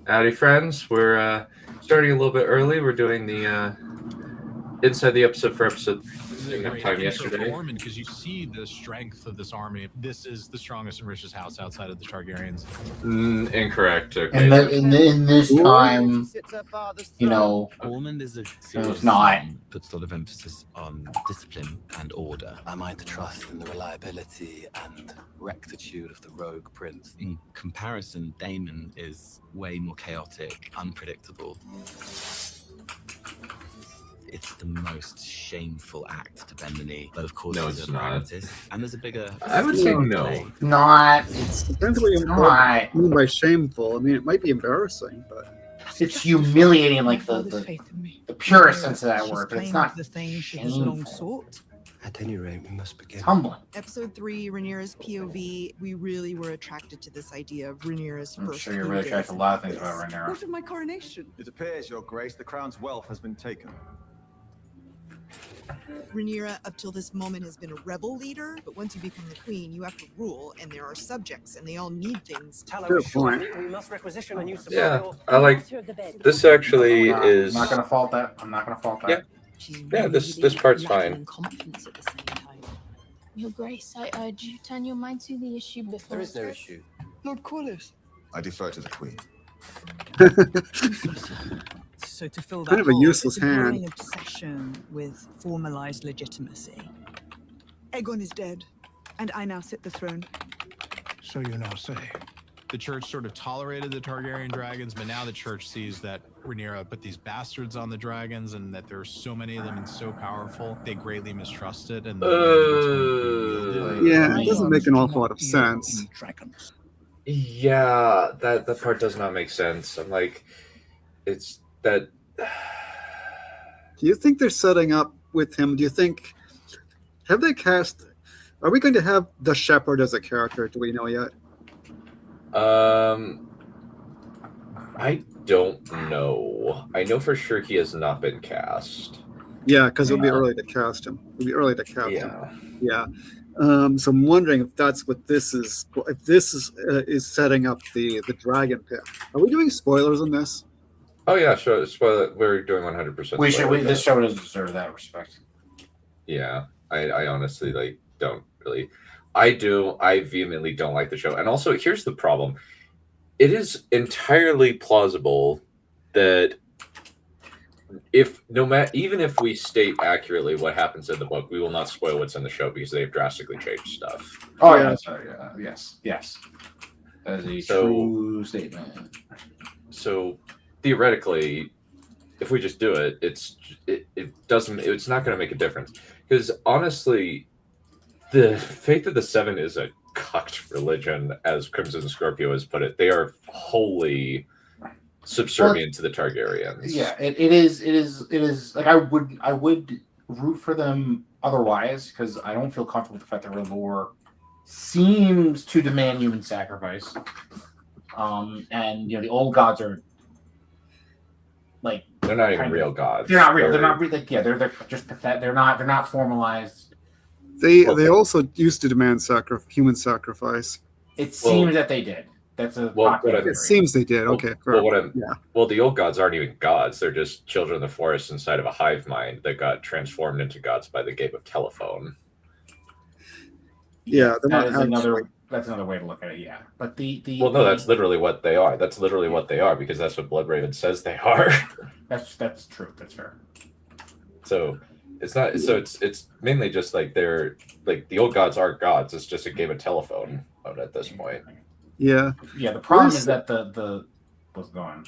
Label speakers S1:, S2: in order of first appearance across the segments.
S1: Howdy, friends. We're starting a little bit early. We're doing the inside the episode for episode.
S2: This is a
S1: Enough
S2: great
S1: time
S2: intro for
S1: yesterday.
S2: Ormond because you see the strength of this army. This is the strongest and richest house outside of the Targaryens.
S1: Incorrect. Okay.
S3: In this time,
S4: Ormond is a
S3: it's not.
S4: puts a lot of emphasis on discipline and order. Am I to trust in the reliability and rectitude of the rogue prince? In comparison, Daemon is way more chaotic, unpredictable. It's the most shameful act to bend the knee, but of course
S1: No,
S4: he's
S1: it's
S4: a
S1: not.
S4: pragmatist, and there's a bigger.
S1: I would say no.
S3: Not.
S5: Depends what you
S3: Not.
S5: mean by shameful. I mean, it might be embarrassing, but
S3: It's humiliating, like the purest sense of that
S6: She's
S3: word, but it's
S6: claimed
S3: not
S6: the thing she has long
S3: shameful.
S6: sought.
S4: At any rate, we must begin.
S3: It's humbling.
S6: Episode 3, Rhaenyra's POV. We really were attracted to this idea of Rhaenyra's
S3: I'm
S6: first
S3: sure you're
S6: few
S3: really
S6: days
S3: attracted to a
S6: of
S3: lot of things
S6: this.
S3: about Rhaenyra.
S7: What of my coronation?
S8: It appears, Your Grace, the crown's wealth has been taken.
S6: Rhaenyra, up till this moment, has been a rebel leader, but once you become the queen, you have to rule, and there are subjects, and they all need things.
S5: good point.
S7: We must requisition a new supply.
S1: Yeah, I like this. Actually, is
S3: I'm not gonna fault that. I'm not gonna fault that.
S1: Yeah.
S9: She's
S1: Yeah, this
S9: really
S1: part's
S9: lacking
S1: fine.
S9: in confidence at the same time. Your Grace, I urge you turn your mind to the issue before.
S4: There is no issue.
S7: Lord Corlys.
S8: I defer to the Queen.
S6: So to fill that
S5: Kind of a
S6: hole,
S5: useless
S6: it's a growing
S5: hand.
S6: obsession with formalized legitimacy.
S7: Aegon is dead, and I now sit the throne.
S2: So you now say. The church sort of tolerated the Targaryen dragons, but now the church sees that Rhaenyra put these bastards on the dragons and that there are so many of them and so powerful, they greatly mistrust it. And
S5: Yeah, it doesn't make an awful lot of sense.
S1: Yeah, that part does not make sense. I'm like, it's that.
S5: Do you think they're setting up with him? Do you think have they cast? Are we going to have the Shepherd as a character? Do we know yet?
S1: I don't know. I know for sure he has not been cast.
S5: Yeah, because it'll be
S3: Yeah.
S5: early to cast him. It'll be early to cast him.
S1: Yeah.
S5: Yeah. So I'm wondering if that's what this is. If this is setting up the dragon pit. Are we doing spoilers on this?
S1: Oh yeah, sure. Spoiler. We're doing 100%.
S3: We should. This show doesn't deserve that respect.
S1: Yeah, I honestly don't really. I do. I vehemently don't like the show. And also, here's the problem. It is entirely plausible that even if we state accurately what happens in the book, we will not spoil what's in the show because they have drastically changed stuff.
S3: Oh
S5: Yeah.
S3: yeah, sorry. Yes. That is a
S1: So-
S3: true statement.
S1: So theoretically, if we just do it, it's not going to make a difference because honestly, the Faith of the Seven is a cucked religion, as Crimson Scorpio has put it. They are wholly subservient to the Targaryens.
S3: Yeah, it is like I would root for them otherwise because I don't feel comfortable with the fact that their lore seems to demand human sacrifice. And the old gods are like
S1: They're not even
S3: kind of-
S1: real gods.
S3: they're not real. They're not real. Like, yeah, they're just pathetic. They're not formalized.
S5: They
S1: Well-
S5: also used to demand human sacrifice.
S3: It seems that they did. That's a
S1: Well,
S3: popular
S1: what I-
S5: It
S3: theory.
S5: seems they did. Okay, fair. Yeah.
S1: Well, the old gods aren't even gods. They're just children of the forest inside of a hive mind that got transformed into gods by the game of telephone.
S5: Yeah, they're not
S3: That is another.
S5: actually-
S3: That's another way to look at it. Yeah, but the
S1: Well, no, that's literally what they are. That's literally what they are because that's what Bloodraven says they are.
S3: that's true. That's fair.
S1: So it's not. So it's mainly just like they're like the old gods aren't gods. It's just a game of telephone at this point.
S5: Yeah.
S3: Yeah, the problem
S5: Where's-
S3: is that the what's going on.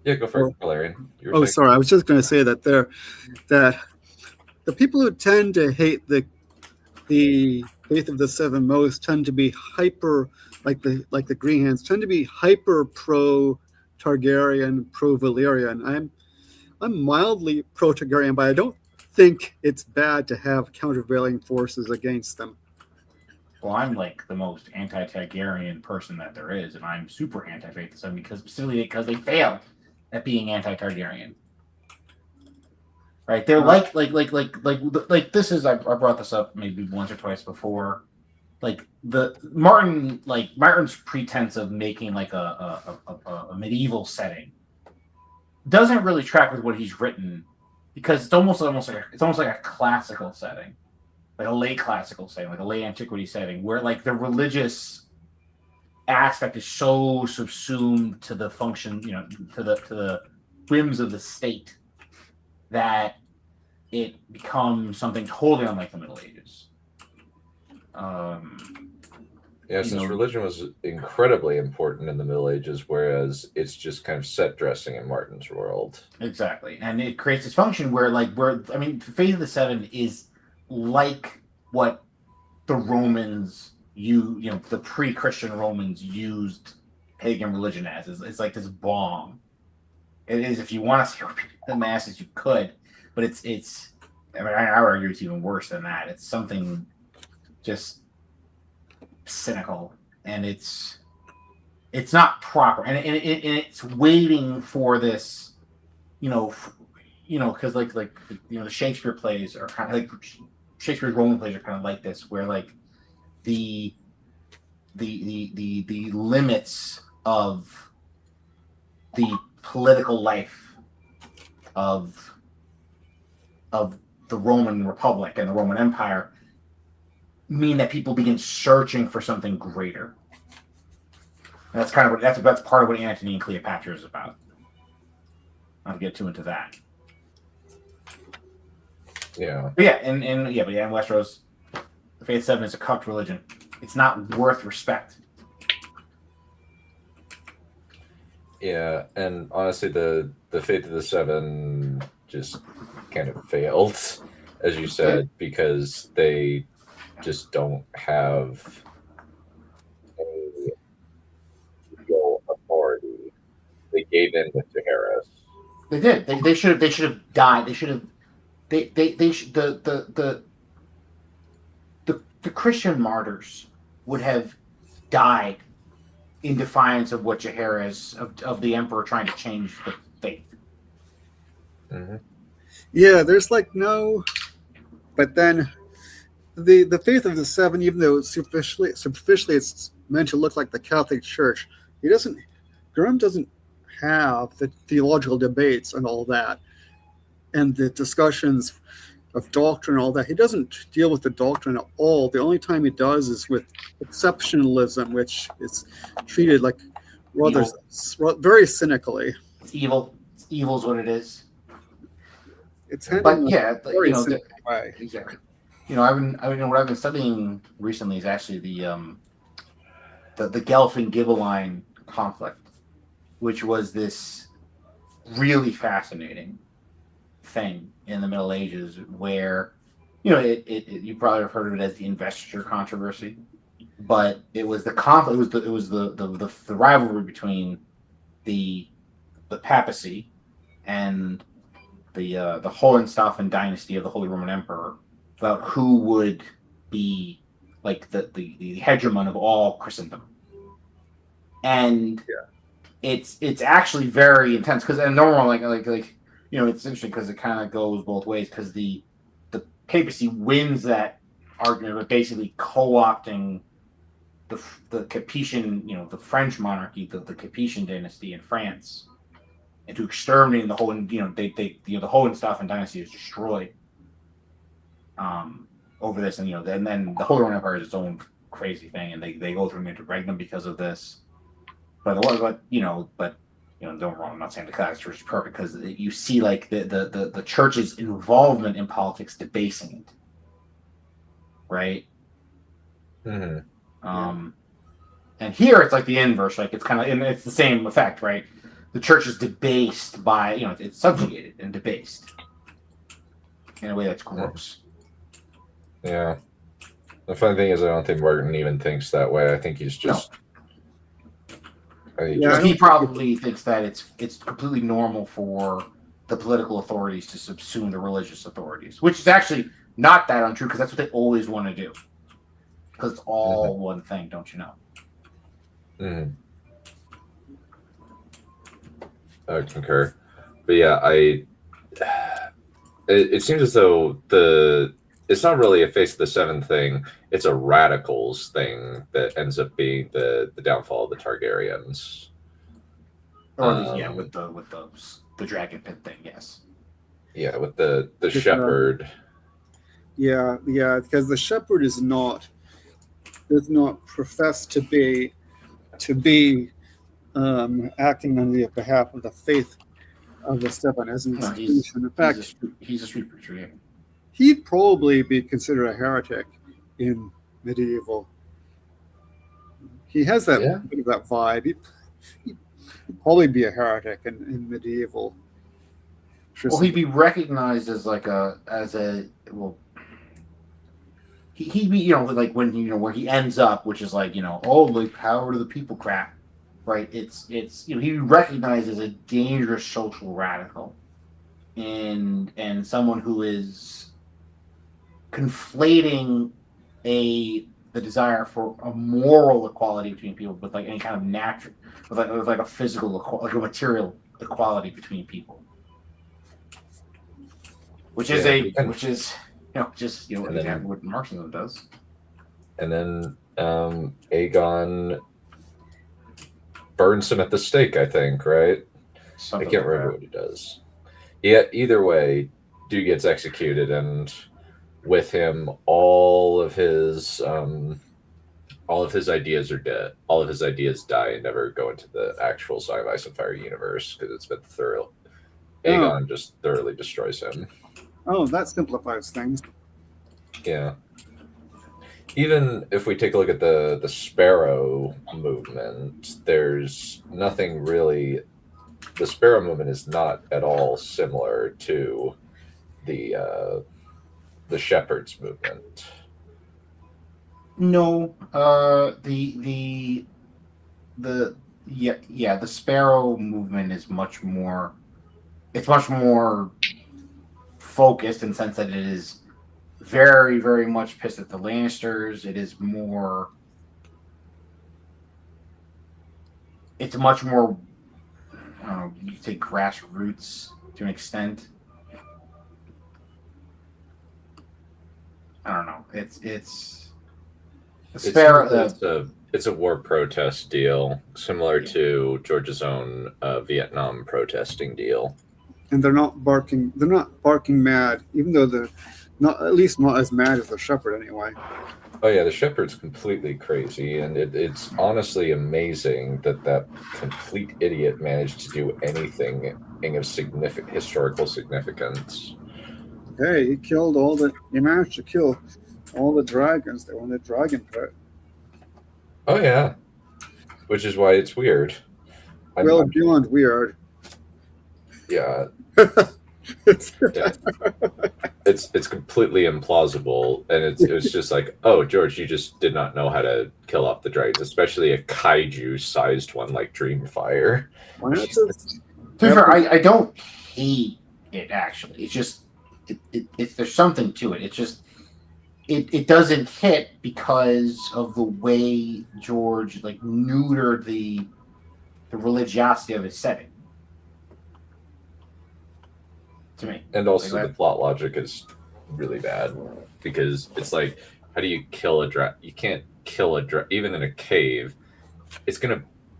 S1: Yeah, go for it, Valerian. You were
S5: Oh,
S1: saying-
S5: sorry. I was just going to say that that the people who tend to hate the Faith of the Seven most tend to be hyper, like the Greenhands tend to be hyper pro Targaryen, pro Valyrian. I'm mildly pro Targaryen, but I don't think it's bad to have countervailing forces against them.
S3: Well, I'm like the most anti-Targaryen person that there is, and I'm super anti-Faith of the Seven because they failed at being anti-Targaryen. Right? They're like this is I brought this up maybe once or twice before. like Martin's pretense of making like a medieval setting doesn't really track with what he's written, because it's almost like a classical setting, like a late classical setting, like a late antiquity setting, where like the religious aspect is so subsumed to the function, to the whims of the state, that it becomes something totally unlike the Middle Ages.
S1: Since religion was incredibly important in the Middle Ages, whereas it's just kind of set dressing in Martin's world.
S3: Exactly, and it creates this function where Faith of the Seven is like what the Romans the pre-Christian Romans used pagan religion as. It's like this bomb. It is, if you want to see the masses, you could, but it's. I would argue it's even worse than that. It's something just cynical, and it's not proper, and it's waiting for this, because the Shakespeare plays are kind of like Shakespeare's Roman plays are kind of like this, where like the limits of the political life of the Roman Republic and the Roman Empire mean that people begin searching for something greater. And that's kind of that's part of what Antony and Cleopatra is about. Not to get too into that.
S1: Yeah.
S3: But in Westeros, the Faith Seven is a cucked religion. It's not worth respect.
S1: Yeah, and honestly, the Faith of the Seven just kind of failed, as you said, because they just don't have any real authority. They gave in with Jaehaerys.
S3: They did. They should have died. They should have. The Christian martyrs would have died in defiance of what Jaehaerys of the Emperor trying to change the faith.
S1: Mm-hmm.
S5: Yeah, there's like no, but then the Faith of the Seven, even though superficially it's meant to look like the Catholic Church, Grimm doesn't have the theological debates and all that, and the discussions of doctrine and all that. He doesn't deal with the doctrine at all. The only time he does is with exceptionalism, which is treated like rather very cynically.
S3: It's evil. It's evil is what it is.
S5: It's
S3: but yeah,
S5: very cynical way.
S3: Exactly. What I've been studying recently is actually the Guelph and Ghibelline conflict, which was this really fascinating thing in the Middle Ages, where you probably have heard of it as the investiture controversy, but it was the conflict. It was the rivalry between the papacy and the Hohenstaufen dynasty of the Holy Roman Emperor about who would be like the hegemon of all Christendom, and it's actually very intense because it's interesting because it kind of goes both ways, because the papacy wins that argument by basically co-opting the Capetian, the French monarchy, the Capetian dynasty in France, and to exterminating the whole, the Hohenstaufen dynasty is destroyed over this, and then the Holy Roman Empire is its own crazy thing, and they go through an interregnum because of this. But don't get me wrong, I'm not saying the Catholic Church is perfect, because you see like the church's involvement in politics debasing it, right?
S1: Mm-hmm.
S3: And here it's like the inverse, like it's kind of, and it's the same effect, right? The church is debased by, it's subjugated and debased in a way that's gross.
S1: Yeah. The funny thing is, I don't think Martin even thinks that way. I think he's just.
S3: He probably thinks that it's completely normal for the political authorities to subsume the religious authorities, which is actually not that untrue, because that's what they always want to do. Because it's all one thing, don't you know?
S1: Mm-hmm. I concur. But yeah, it seems as though the it's not really a Face of the Seven thing. It's a Radicals thing that ends up being the downfall of the Targaryens.
S3: Or at least, with the dragon pit thing, yes.
S1: Yeah, with the shepherd.
S5: Yeah, because the shepherd does not profess to be acting on the behalf of the faith of the Seven as an institution. In fact,
S3: he's a street preacher. Yeah.
S5: He'd probably be considered a heretic in medieval. He has that bit of that vibe. He'd probably be a heretic in medieval.
S3: Well, he'd be recognized as he'd be, like when, where he ends up, which is like, like power to the people crap, right? It's he'd be recognized as a dangerous social radical and someone who is conflating the desire for a moral equality between people with like any kind of natural, with like a physical, like a material equality between people, which is exactly what Marxism does.
S1: And then Aegon burns him at the stake, I think, right?
S3: Something
S1: I can't remember what he does. Yeah, either way, dude gets executed, and with him, all of his ideas are dead. All of his ideas die and never go into the actual Song of Ice and Fire universe because it's been thorough. Aegon just thoroughly destroys him.
S5: Oh, that simplifies things.
S1: Yeah. Even if we take a look at the Sparrow movement, there's nothing really. The Sparrow movement is not at all similar to the Shepherd's movement.
S3: No, the Sparrow movement is much more. It's much more focused in the sense that it is very, very much pissed at the Lannisters. It is more. It's much more. You could say grassroots to an extent. I don't know. It's the Sparrow.
S1: It's a war protest deal, similar to George's own Vietnam protesting deal.
S5: And they're not barking mad, even though they're not, at least not as mad as the Shepherd anyway.
S1: Oh yeah, the Shepherd's completely crazy, and it's honestly amazing that complete idiot managed to do anything of significant historical significance.
S5: Hey, he managed to kill all the dragons that were in the dragon pit.
S1: Oh yeah, which is why it's weird.
S5: Beyond weird.
S1: Yeah. It's completely implausible, and it was just like, oh, George, you just did not know how to kill off the dragons, especially a kaiju-sized one like Dreamfire.
S5: Why not
S3: To be fair, I don't hate it actually. It's just there's something to it. It's just it doesn't hit because of the way George like neutered the religiosity of his setting. To me.
S1: And also the plot logic is really bad because it's like, how do you kill a dragon? You can't kill a dragon even in a cave.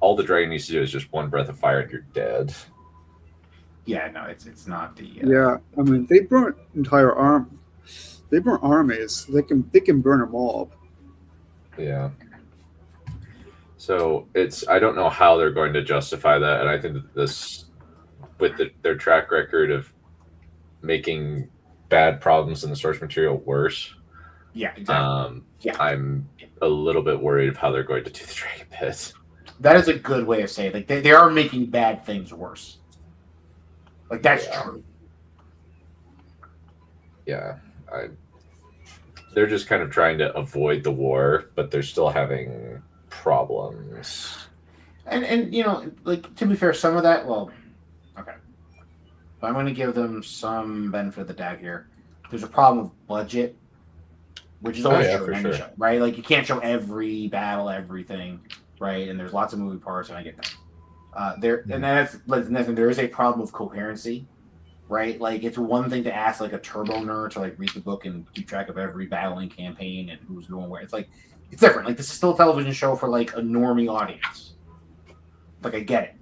S1: All the dragon needs to do is just one breath of fire and you're dead.
S3: Yeah, no, it's not the.
S5: Yeah, I mean they burnt They burn armies. They can burn a mob.
S1: Yeah. So I don't know how they're going to justify that, and I think that this, with their track record of making bad problems in the source material worse.
S3: Yeah, exactly.
S1: I'm a little bit worried of how they're going to do the Dragon Pit.
S3: That is a good way of saying it. Like they are making bad things worse. Like that's true.
S1: Yeah, they're just kind of trying to avoid the war, but they're still having problems.
S3: And like to be fair, some of that. Well, okay. I'm going to give them some benefit of the doubt here. There's a problem with budget, which is always true in any show, right? Like you can't show every battle, everything, right? And there's lots of moving parts, and I get that. There is a problem with coherency right? Like it's one thing to ask like a turbo nerd to like read the book and keep track of every battling campaign and who's going where. It's like it's different. Like this is still a television show for like a normie audience. Like I get it.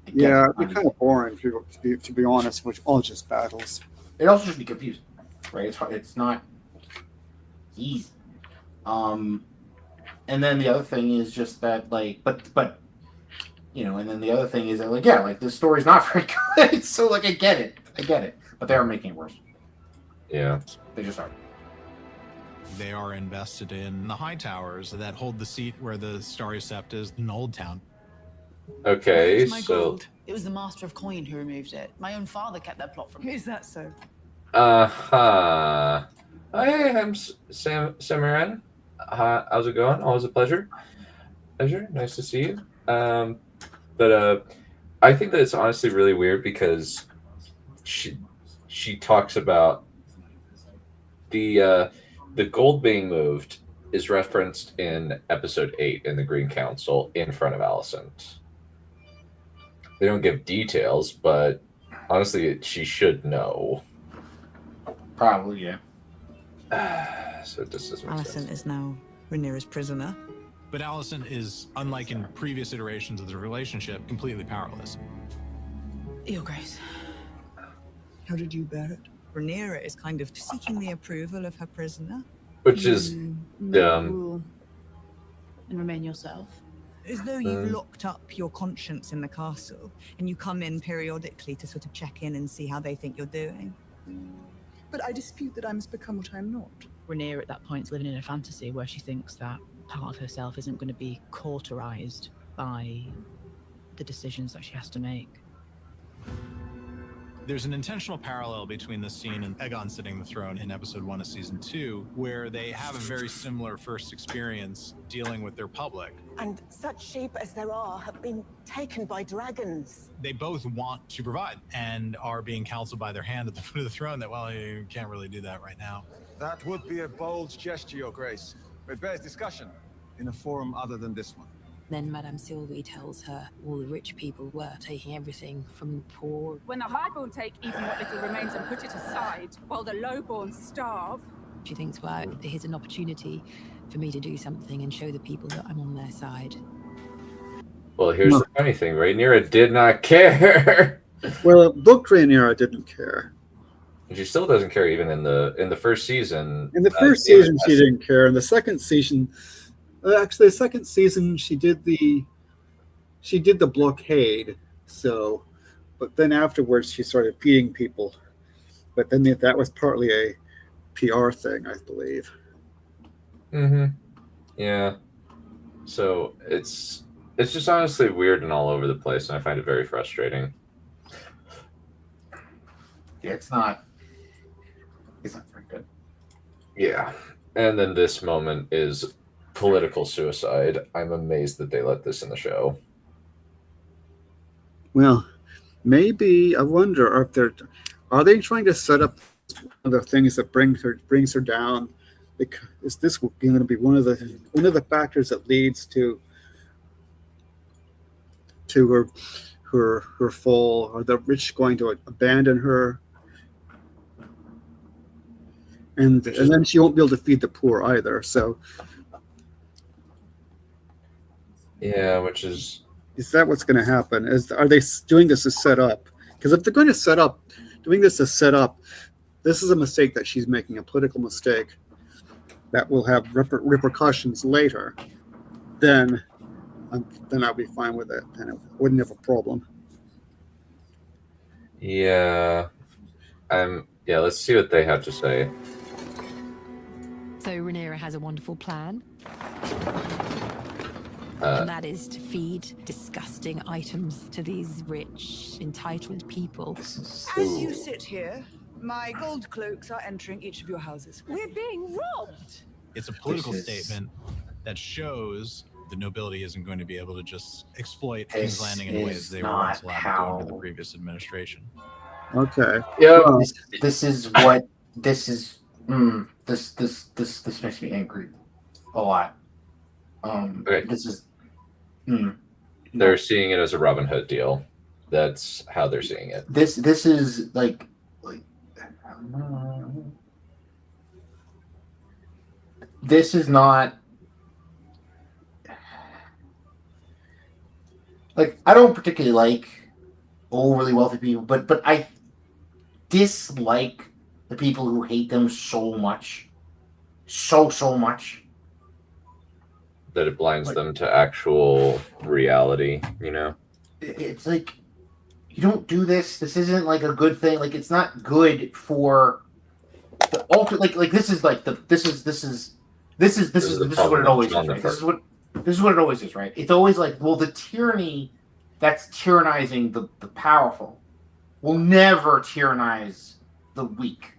S3: I get
S5: Yeah,
S3: it.
S5: it'd be kind of boring to be honest, which all just battles.
S3: It also just be confusing, right? It's hard, it's not easy. And then the other thing is just that like, but you know, and then the other thing is that like, yeah, like this story's not very good. So like, I get it, but they are making it worse.
S1: Yeah.
S3: They just are.
S2: They are invested in the high towers that hold the seat where the Starry Sept is in Old Town.
S1: Okay,
S7: Where's my
S1: so
S7: gold?
S10: It was the Master of Coin who removed it. My own father kept that plot from me.
S7: Is that so?
S1: Hi, I'm Samaran. How's it going? Always a pleasure. Nice to see you. But I think that it's honestly really weird because she talks about the gold being moved is referenced in episode 8 in the Green Council in front of Alicent. They don't give details, but honestly, she should know.
S3: Probably, yeah.
S1: So this doesn't make sense.
S6: Alicent is now Rhaenyra's prisoner.
S2: But Alicent is, unlike in previous iterations of the relationship, completely powerless.
S10: Your Grace.
S7: How did you bear it?
S6: Rhaenyra is kind of seeking the approval of her prisoner.
S1: Which is dumb.
S10: Rule and remain yourself.
S6: As though you've locked up your conscience in the castle and you come in periodically to sort of check in and see how they think you're doing.
S7: But I dispute that I must become what I am not.
S10: Rhaenyra at that point is living in a fantasy where she thinks that part of herself isn't going to be cauterized by the decisions that she has to make.
S2: There's an intentional parallel between this scene and Aegon sitting the throne in episode 1 of season 2, where they have a very similar first experience dealing with their public.
S11: And such sheep as there are have been taken by dragons.
S2: They both want to provide and are being counseled by their hand at the foot of the throne that, well, you can't really do that right now.
S8: That would be a bold gesture, Your Grace. It bears discussion in a forum other than this one.
S12: Then Madame Sylvie tells her all the rich people were taking everything from the poor.
S13: When the highborn take even what little remains and put it aside, while the lowborn starve.
S12: She thinks, well, here's an opportunity for me to do something and show the people that I'm on their side.
S1: Well, here's the funny thing. Rhaenyra did not care.
S5: Well, book Rhaenyra didn't care.
S1: And she still doesn't care even in the first season.
S5: In the first season, she didn't care. In the second season, actually, the second season she did the blockade. So, but then afterwards she started feeding people. But then that was partly a PR thing, I believe.
S1: Mm-hmm. Yeah. So it's just honestly weird and all over the place, and I find it very frustrating.
S3: Yeah, it's not very good.
S1: Yeah. And then this moment is political suicide. I'm amazed that they let this in the show.
S5: Well, maybe I wonder if are they trying to set up one of the things that brings her down? Is this going to be one of the factors that leads to her fall? Are the rich going to abandon her? And then she won't be able to feed the poor either. So,
S1: yeah, which is
S5: that what's going to happen? Are they doing this to set up? Because if they're going to doing this to set up, this is a mistake that she's making, a political mistake that will have repercussions later. Then I'll be fine with it. Then I wouldn't have a problem.
S1: Yeah. Yeah, let's see what they have to say.
S12: So Rhaenyra has a wonderful plan. And that is to feed disgusting items to these rich, entitled people.
S7: As you sit here, my gold cloaks are entering each of your houses.
S13: We're being robbed.
S2: It's a political statement that shows the nobility isn't going to be able to just exploit King's Landing in ways they were once allowed to do under the previous administration.
S5: Okay.
S1: Yeah.
S3: This makes me angry a lot.
S1: Okay.
S3: This is.
S1: They're seeing it as a Robin Hood deal. That's how they're seeing it.
S3: This is like this is not like I don't particularly like overly wealthy people, but I dislike the people who hate them so much, so much
S1: that it blinds them to actual reality. You know,
S3: it's like you don't do this. This isn't like a good thing. Like it's not good for the ultimate. Like this is like the this is what it always is. Right? This is what it always is, right? It's always like, well, the tyranny that's tyrannizing the powerful will never tyrannize the weak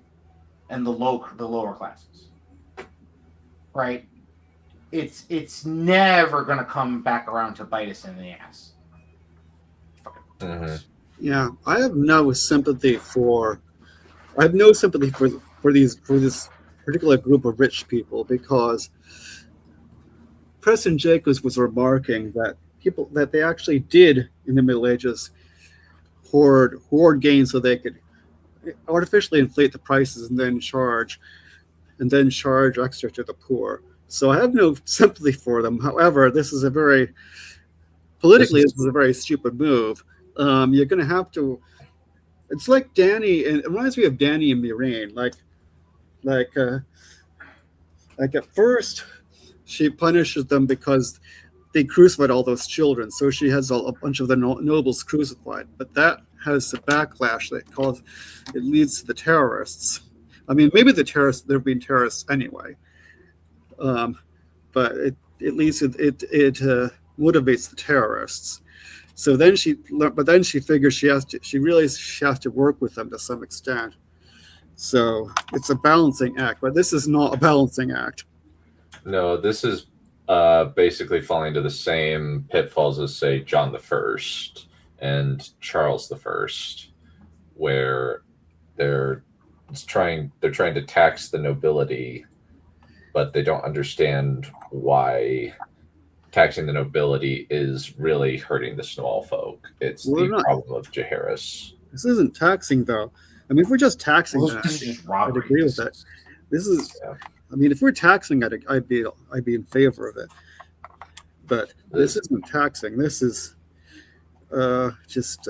S3: and the lower classes, right? It's never gonna come back around to bite us in the ass.
S1: Mm-hmm.
S5: Yeah, I have no sympathy for this particular group of rich people, because Preston Jacobs was remarking that they actually did in the Middle Ages hoard gains so they could artificially inflate the prices and then charge extra to the poor. So I have no sympathy for them. However, this is a very stupid move. You're going to have to. It's like Danny, and it reminds me of Danny and Moiraine. Like at first, she punishes them because they crucified all those children. So she has a bunch of the nobles crucified. But that has a backlash it leads to the terrorists. I mean, maybe they're being terrorists anyway. But it motivates the terrorists. So then she figures she has to work with them to some extent. So it's a balancing act, but this is not a balancing act.
S1: No, this is basically falling into the same pitfalls as, say, John the First and Charles the First, where they're trying to tax the nobility, but they don't understand why taxing the nobility is really hurting the small folk. It's problem of Jaehaerys.
S5: This isn't taxing, though. I mean, if we're just taxing that,
S3: this is just robbery.
S5: I'd agree with that. This is, I mean, if we're taxing it, I'd be in favor of it. But this isn't taxing. This is just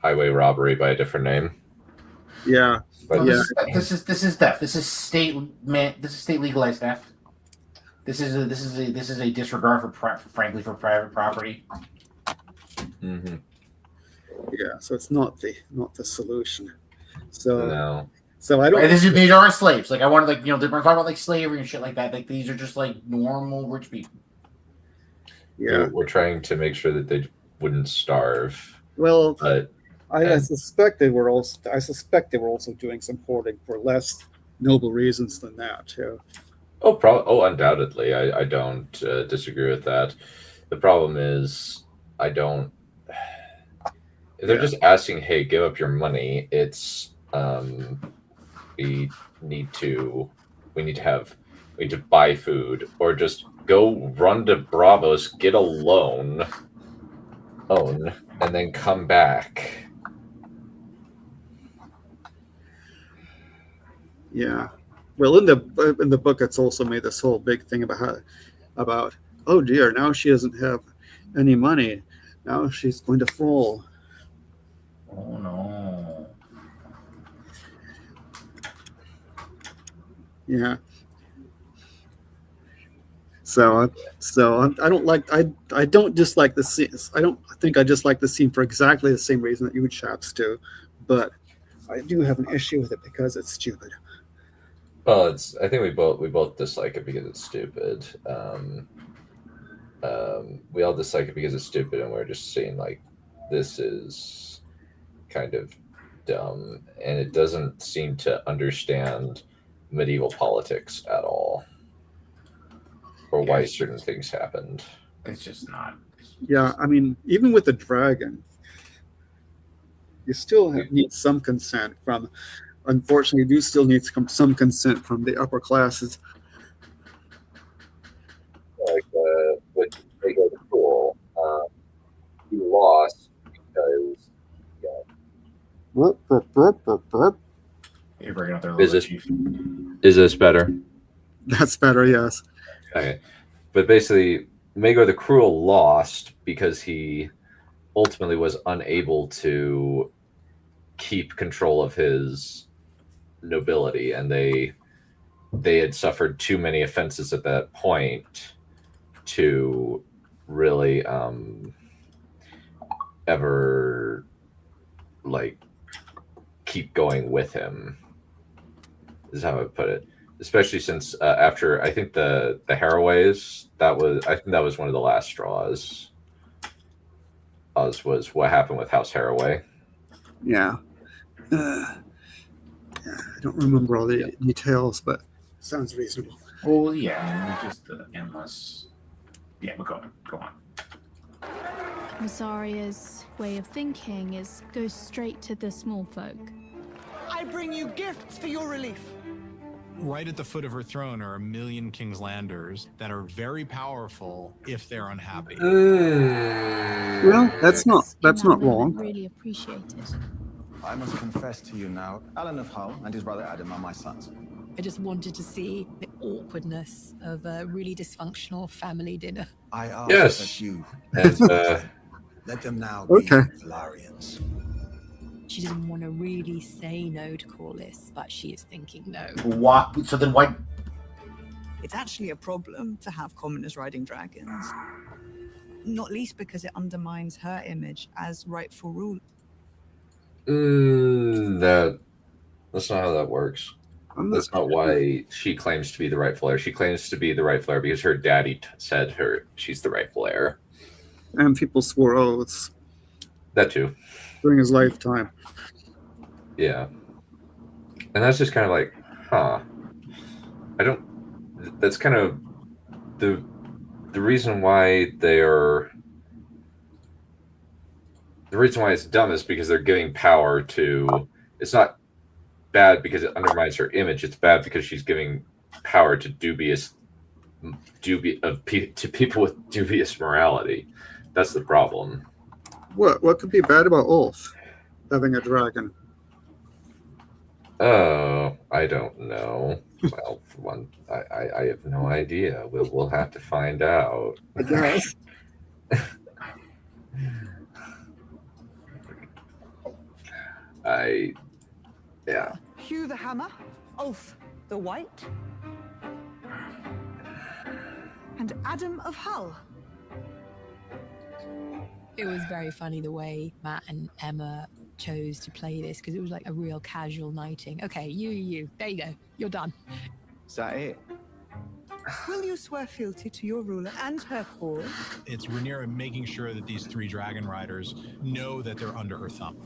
S1: highway robbery by a different name.
S5: Yeah.
S1: But
S3: This is theft. This is state legalized theft. This is a disregard for private property.
S1: Mm-hmm.
S5: Yeah, so it's not the solution. So
S1: no.
S5: So I don't.
S3: These aren't slaves. Like I wanted, they're talking about like slavery and shit like that. Like these are just like normal rich people.
S5: Yeah,
S1: we're trying to make sure that they wouldn't starve.
S5: Well,
S1: but
S5: I suspect they were also doing some hoarding for less noble reasons than that too.
S1: Undoubtedly, I don't disagree with that. The problem is, if they're just asking, "Hey, give up your money," it's we need to buy food, or just go run to Bravos, get a loan, and then come back.
S5: Yeah. Well, in the book, it's also made this whole big thing about oh dear, now she doesn't have any money. Now she's going to fall.
S3: Oh no.
S5: Yeah. So I don't dislike the scene. I don't think I dislike the scene for exactly the same reason that you chaps do, but I do have an issue with it because it's stupid.
S1: Well, I think we both dislike it because it's stupid. We all dislike it because it's stupid, and we're just saying like this is kind of dumb, and it doesn't seem to understand medieval politics at all, or why certain things happened.
S3: It's just not.
S5: Yeah, I mean, even with the dragon, you still need some consent from. Unfortunately, you do still need some consent from the upper classes.
S1: Like with Ego the Fool, he lost because
S5: Whoop, whoop, whoop, whoop, whoop.
S3: You're breaking up there a
S1: Is
S3: little
S1: this
S3: bit, Chief.
S1: is this better?
S5: That's better, yes.
S1: Okay. But basically, Mago the Cruel lost because he ultimately was unable to keep control of his nobility, and they had suffered too many offenses at that point to really ever like keep going with him, is how I would put it. Especially since after I think the Haraways, I think that was one of the last straws. Was what happened with House Haraway.
S5: Yeah. Yeah, I don't remember all the details, but sounds reasonable.
S3: Well, yeah, I mean, it's just the endless. Yeah, but go on.
S9: Rosaria's way of thinking is go straight to the small folk.
S11: I bring you gifts for your relief.
S2: Right at the foot of her throne are a million King's Landers that are very powerful if they're unhappy.
S5: Well, that's not wrong.
S9: Really appreciate it.
S8: I must confess to you now, Alan of Hull and his brother Adam are my sons.
S12: I just wanted to see the awkwardness of a really dysfunctional family dinner.
S8: I ask
S1: Yes.
S8: that you
S1: And
S8: let them now
S5: Okay.
S8: be Valarians.
S12: She doesn't want to really say no to Corlys, but she is thinking no.
S3: Why? So then why?
S6: It's actually a problem to have commoners riding dragons. Not least because it undermines her image as rightful ruler.
S1: that's not how that works. That's not why she claims to be the rightful heir. She claims to be the rightful heir because her daddy said she's the rightful heir.
S5: And people swore oaths
S1: That too.
S5: during his lifetime.
S1: Yeah. And that's just kind of like, huh. That's kind of the reason why the reason why it's dumb is because they're giving power to, it's not bad because it undermines her image. It's bad because she's giving power to people with dubious morality. That's the problem.
S5: What could be bad about Ulf having a dragon?
S1: Oh, I don't know. Well, for one, I have no idea. We'll have to find out.
S5: I guess.
S1: Yeah.
S11: Hugh the Hammer, Ulf the White, and Adam of Hull.
S12: It was very funny the way Matt and Emma chose to play this because it was like a real casual knighting. Okay, you. There you go. You're done.
S8: Is that it?
S6: Will you swear fealty to your ruler and her cause?
S2: It's Rhaenyra making sure that these 3 dragon riders know that they're under her thumb.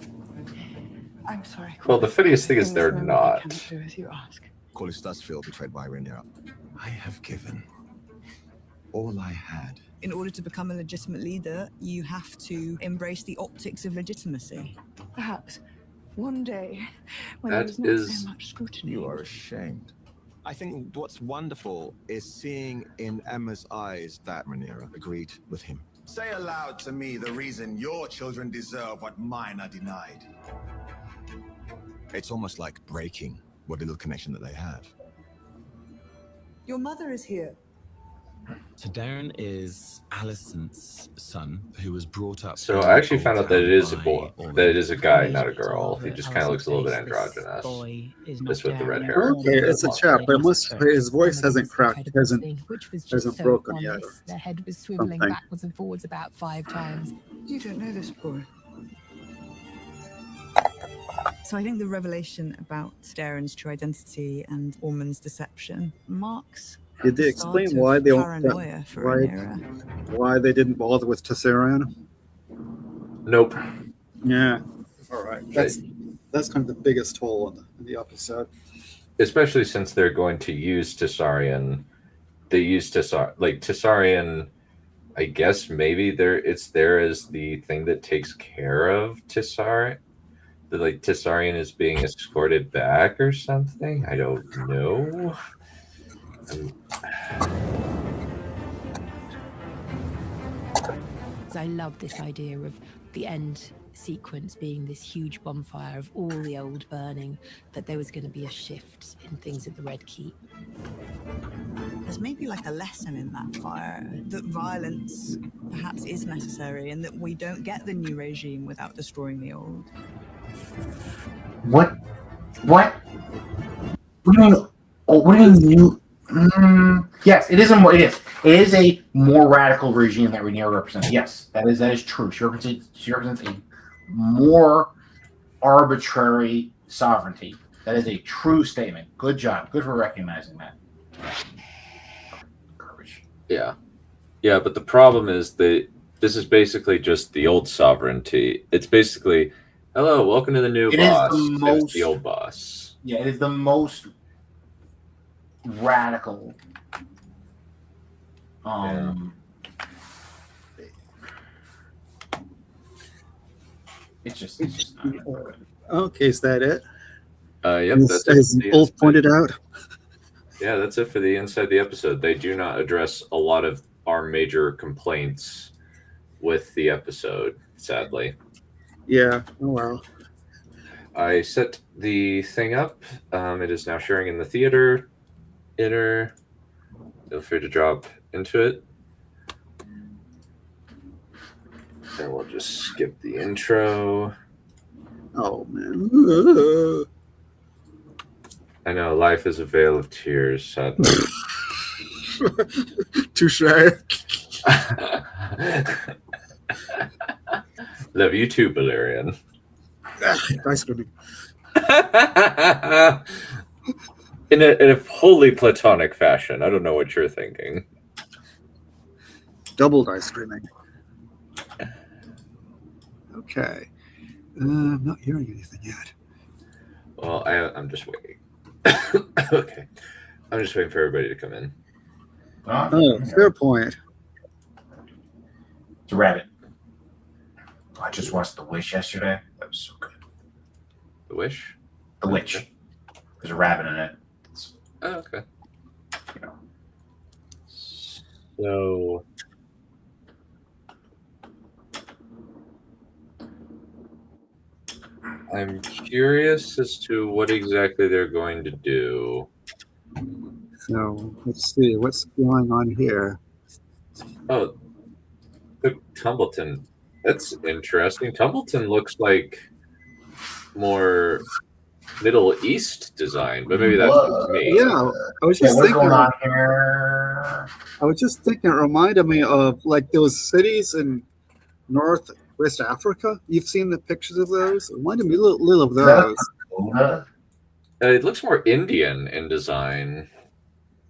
S11: I'm sorry.
S1: Well, the funniest thing is they're not.
S11: Do as you ask.
S8: Corlys does feel betrayed by Rhaenyra. I have given all I had.
S6: In order to become a legitimate leader, you have to embrace the optics of legitimacy.
S11: Perhaps one day, when
S1: That
S11: there is not
S1: is-
S11: so much scrutiny.
S8: You are ashamed. I think what's wonderful is seeing in Emma's eyes that Rhaenyra agreed with him.
S14: Say aloud to me the reason your children deserve what mine are denied.
S8: It's almost like breaking what little connection that they have.
S6: Your mother is here.
S4: So Darren is Alicent's son, who was brought up.
S1: So
S4: in
S1: I actually
S4: Old
S1: found out that it
S4: Town
S1: is a
S4: by
S1: boy,
S4: Ormond.
S1: that it is a guy,
S4: Knows
S1: not a
S4: it's
S1: girl.
S4: all
S1: He
S4: that
S1: just kind of looks a little bit
S10: Alicent thinks this
S1: androgynous.
S10: boy is
S1: Just
S10: not
S1: with the red
S10: Darren.
S1: hair.
S5: Okay, it's a chap, but his voice hasn't cracked, hasn't
S12: Which was just
S5: hasn't
S12: so
S5: broken yet.
S12: honest. Their head was swiveling
S5: Something.
S12: backwards and forwards about 5 times.
S6: You don't know this boy. So I think the revelation about Darren's true identity and Ormond's deception marks
S5: Did they
S6: the
S5: explain
S6: start of
S5: why they
S6: paranoia for Rhaenyra.
S5: why they didn't bother with Tessarion?
S1: Nope.
S5: Yeah. All right. That's kind of the biggest hole in the episode.
S1: Especially since they're going to use Tessarion. They use Tessarion. I guess maybe it's there as the thing that takes care of Tessarion. Like Tessarion is being escorted back or something. I don't know.
S12: 'Cause I love this idea of the end sequence being this huge bonfire of all the old burning, that there was going to be a shift in things at the Red Keep.
S6: There's maybe like a lesson in that fire, that violence perhaps is necessary and that we don't get the new regime without destroying the old.
S3: What? What do you mean? Oh, what do you mean new? Yes, it is a more. It is a more radical regime that Rhaenyra represents. Yes, that is true. She represents a more arbitrary sovereignty. That is a true statement. Good job. Good for recognizing that. Garbage.
S1: Yeah. Yeah, but the problem is that this is basically just the old sovereignty. It's basically, hello, welcome to the new boss. There's the old boss.
S3: Yeah, it is the most radical. It's just not good.
S5: Okay, is that it?
S1: Yep, that's
S5: as
S1: it.
S5: Ulf pointed out.
S1: Yeah, that's it for the inside the episode. They do not address a lot of our major complaints with the episode, sadly.
S5: Yeah. Oh well.
S1: I set the thing up. It is now sharing in the theater. Feel free to drop into it. And we'll just skip the intro.
S5: Oh man.
S1: I know life is a veil of tears, sadly.
S5: Touche.
S1: Love you too, Balerion.
S5: Nice good.
S1: In a wholly platonic fashion. I don't know what you're thinking.
S5: Double ice creaming. Okay. I'm not hearing anything yet.
S1: Well, I'm just waiting. Okay. I'm just waiting for everybody to come in.
S5: Oh, fair point.
S3: It's a rabbit. I just watched The Wish yesterday. That was so good.
S1: The Wish?
S3: The Witch. There's a rabbit in it.
S1: Oh, okay.
S3: You know.
S1: So I'm curious as to what exactly they're going to do.
S5: So let's see what's going on here.
S1: Oh, the Tumbleton. That's interesting. Tumbleton looks like more Middle East design, but maybe that's just me.
S5: Yeah, I was just
S3: what's
S5: thinking.
S3: going on here?
S5: I was just thinking. It reminded me of like those cities in Northwest Africa. You've seen the pictures of those. It reminded me a little of those.
S1: It looks more Indian in design.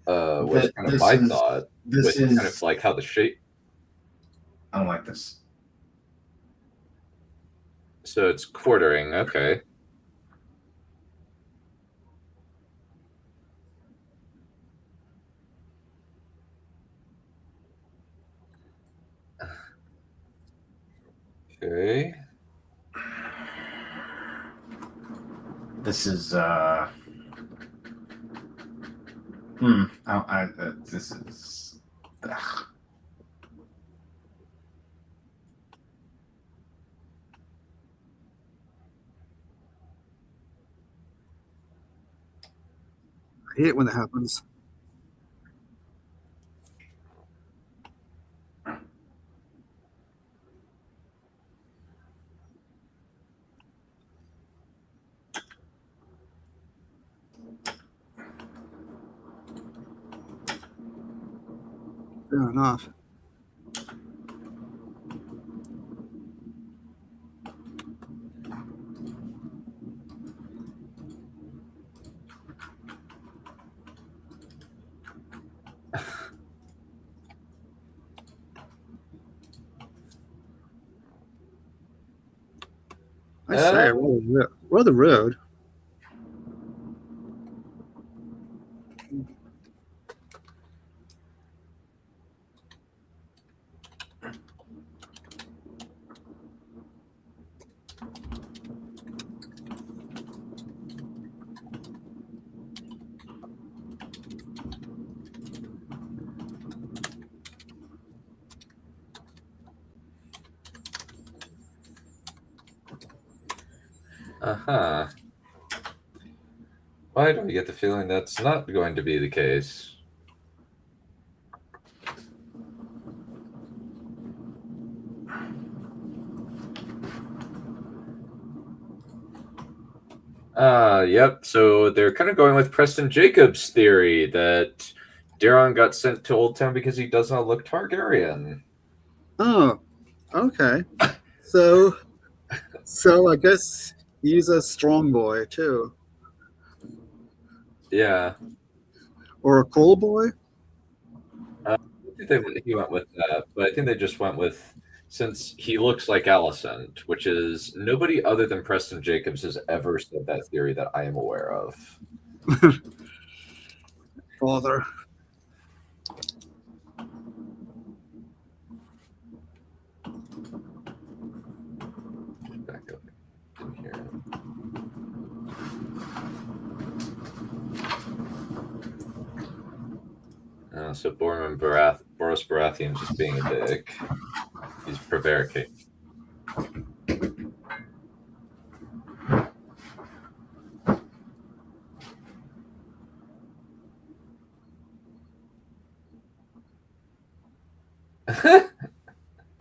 S1: Was kind of my thought. With kind of like how the shape.
S3: I don't like this.
S1: So it's quartering. Okay. Okay.
S3: This is this is ugh.
S5: I hate it when that happens. Fair enough. I say, rather rude.
S1: Uh-huh. Why do I get the feeling that's not going to be the case? Yep. So they're kind of going with Preston Jacobs' theory that Daeron got sent to Old Town because he does not look Targaryen.
S5: Oh, okay. So I guess he's a strong boy too,
S1: Yeah.
S5: or a cool boy.
S1: I think he went with that, but I think they just went with, since he looks like Alicent, which is nobody other than Preston Jacobs has ever said that theory that I am aware of.
S5: Father.
S1: Back up in here. So Boris Baratheon just being a dick. He's prevaricating.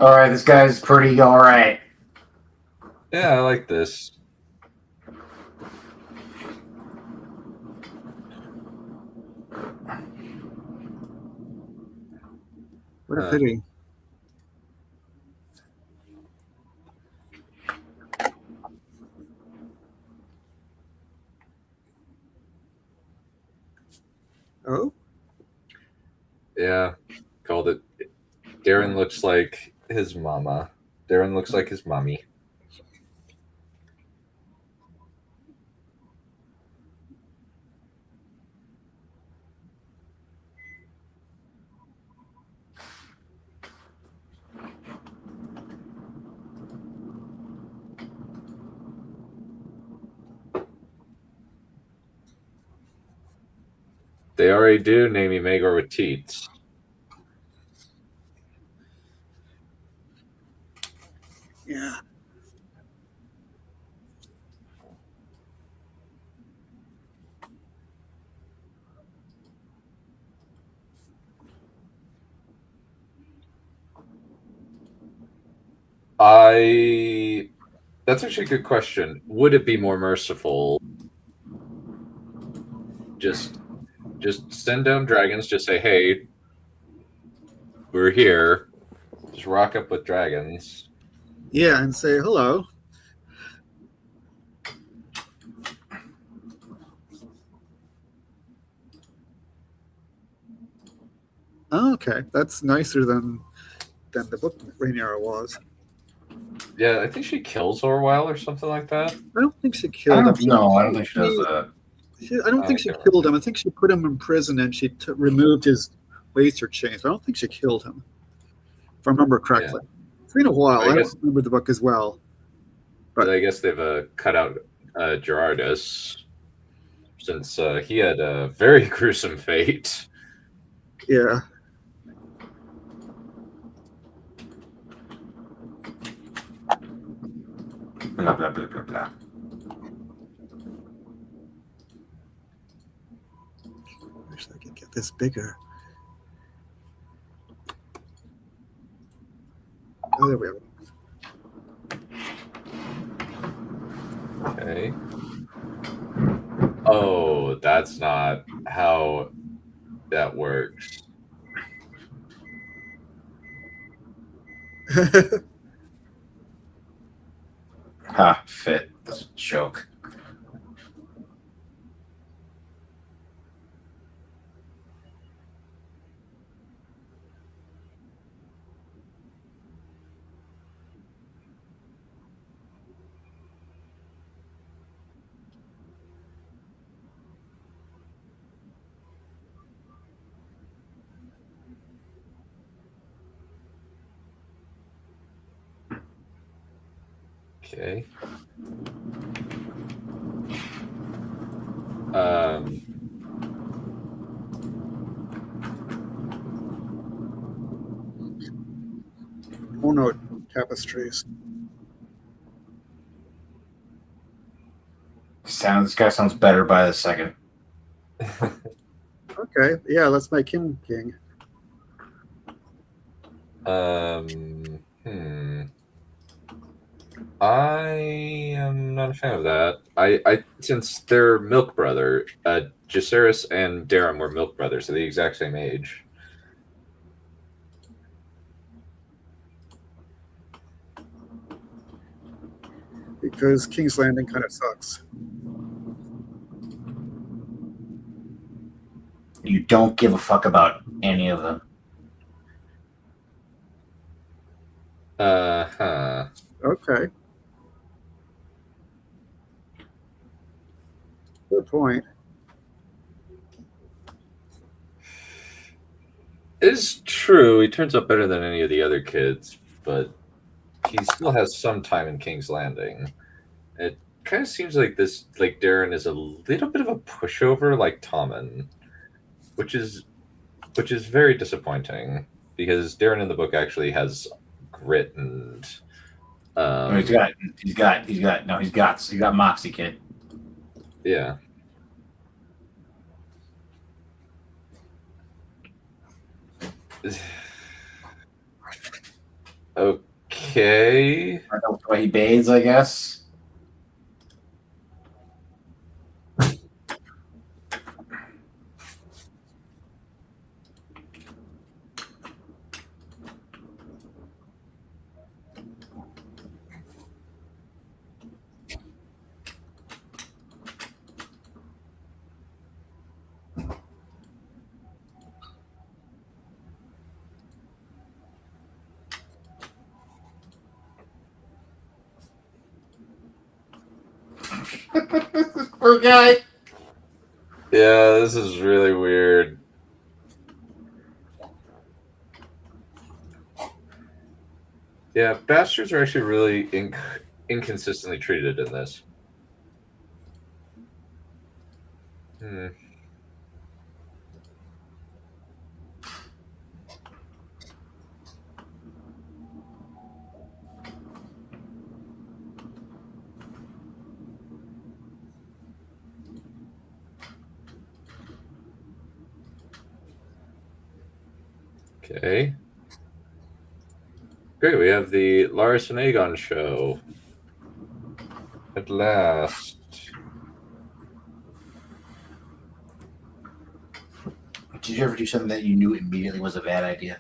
S3: All right, this guy's pretty all right.
S1: Yeah, I like this.
S5: What a pity. Oh?
S1: Yeah, called it. Daeron looks like his mama. Daeron looks like his mommy. They already do name me Maegor with teats.
S5: Yeah.
S1: That's actually a good question. Would it be more merciful? Just send down dragons, just say, hey, we're here. Just rock up with dragons.
S5: Yeah, and say hello. Okay, that's nicer than the book Rhaenyra was.
S1: Yeah, I think she kills Orwell or something like that.
S5: I don't think she killed him.
S3: No, I don't think she does that.
S5: I don't think she killed him. I think she put him in prison and she removed his waster chains. I don't think she killed him, if I remember correctly. Yeah. It's been a while. I don't remember the book as well.
S1: But I guess they've cut out Gerardus, since he had a very gruesome fate.
S5: Yeah.
S3: Blah, blah, blah, blah, blah.
S5: Wish I could get this bigger. Oh, there we go.
S1: Okay. Oh, that's not how that works.
S3: Ha, fit. That's a joke.
S1: Okay.
S5: Oh no, tapestries.
S3: This guy sounds better by the second.
S5: Okay, yeah, let's make him king.
S1: I am not a fan of that. I since they're milk brother, Jacaerys and Daram were milk brothers, so the exact same age.
S5: Because King's Landing kind of sucks.
S3: You don't give a fuck about any of them.
S5: Okay. Good point.
S1: It's true. He turns out better than any of the other kids, but he still has some time in King's Landing. It kind of seems like Darren is a little bit of a pushover, like Tommen, which is very disappointing because Darren in the book actually has grit and.
S3: He's got Moxie, kid.
S1: Yeah. Okay.
S3: The way he bathes, I guess. Poor guy.
S1: Yeah, this is really weird. Yeah, bastards are actually really inconsistently treated in this. Okay. Great, we have the Laris and Aegon show. At last.
S3: Did you ever do something that you knew immediately was a bad idea?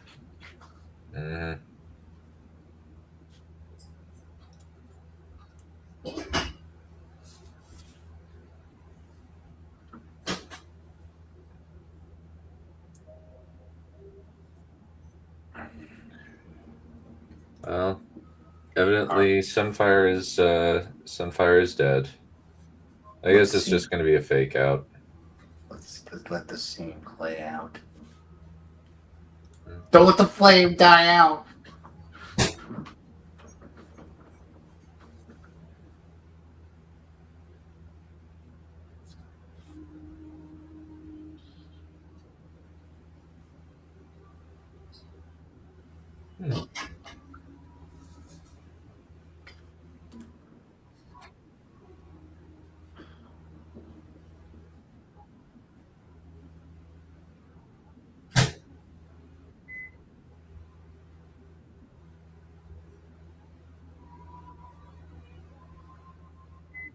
S1: Well, evidently Sunfire is dead. I guess it's just going to be a fake out.
S3: Let's let the scene play out. Don't let the flame die out.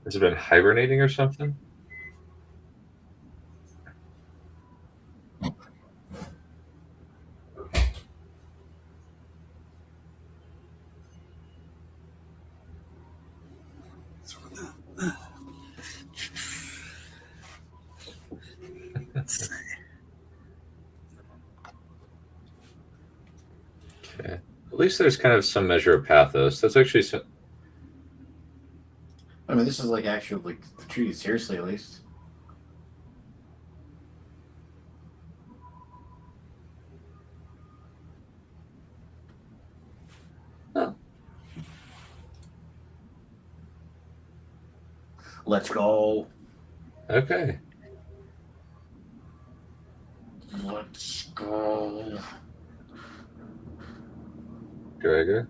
S1: Has it been hibernating or something? Okay. At least there's kind of some measure of pathos. That's actually
S3: I mean, this is like actually like treated seriously, at least.
S1: Oh.
S3: Let's go.
S1: Okay.
S3: Let's go.
S1: Gregor.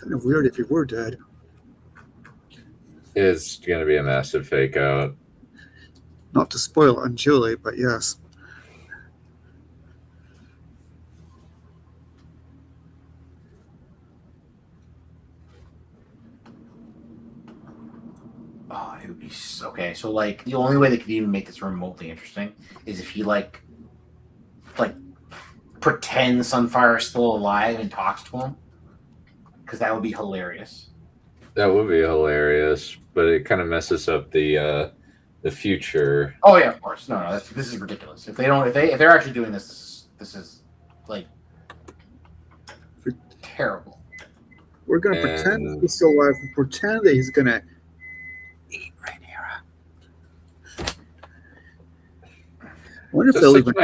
S5: Kind of weird if he were dead.
S1: It's going to be a massive fake out.
S5: Not to spoil it on Julie, but yes.
S3: Oh, it would be okay. So like the only way they could even make this remotely interesting is if he like pretends Sunfire is still alive and talks to him, because that would be hilarious.
S1: That would be hilarious, but it kind of messes up the future.
S3: Oh yeah, of course. No, this is ridiculous. If they're actually doing this is like terrible.
S5: We're gonna pretend he's still alive and pretend that he's gonna eat Rhaenyra. I wonder if they'll even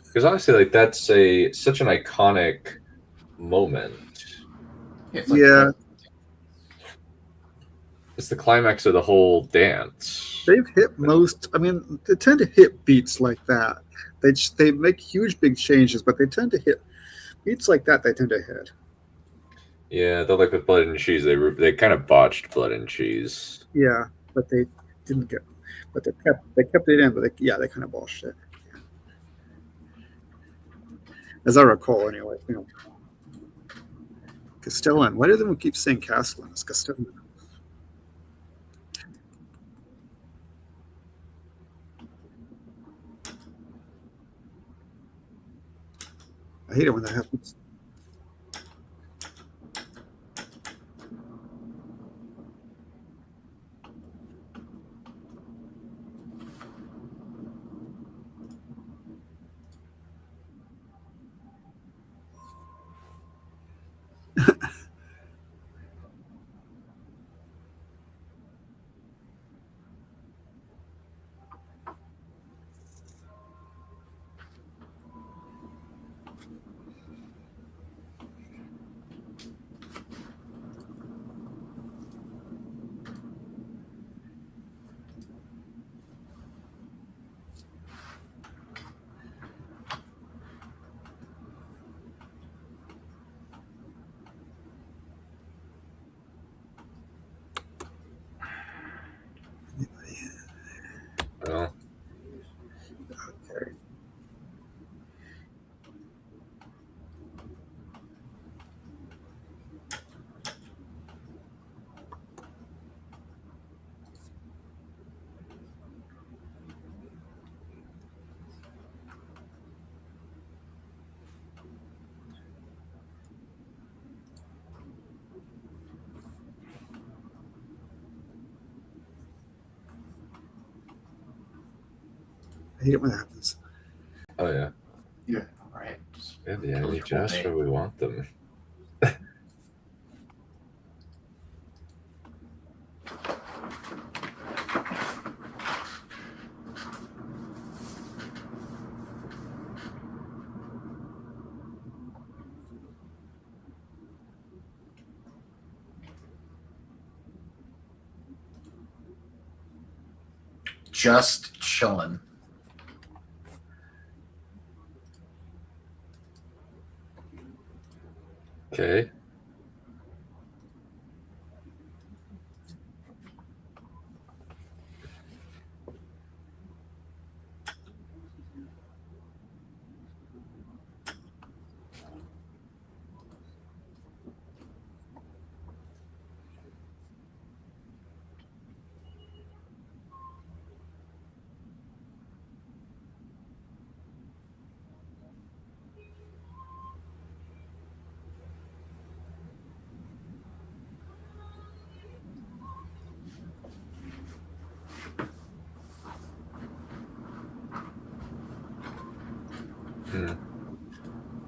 S1: because honestly, like that's such an iconic moment.
S5: Yeah.
S1: It's the climax of the whole dance.
S5: They've hit most. I mean, they tend to hit beats like that. They make huge big changes, but they tend to hit beats like that. They tend to hit.
S1: Yeah, they're like with Blood and Cheese. They kind of botched Blood and Cheese.
S5: Yeah, but they didn't get. But they kept it in. But they kind of botched it. Yeah. As I recall, anyway. You know, Castellan. Why do they keep saying Castellan? It's Castellan. I hate it when that happens.
S1: Well.
S5: Okay. I hate it when that happens.
S1: Oh yeah.
S3: Yeah. Right.
S1: Yeah, the enemy just where we want them.
S3: Just chilling.
S1: Okay.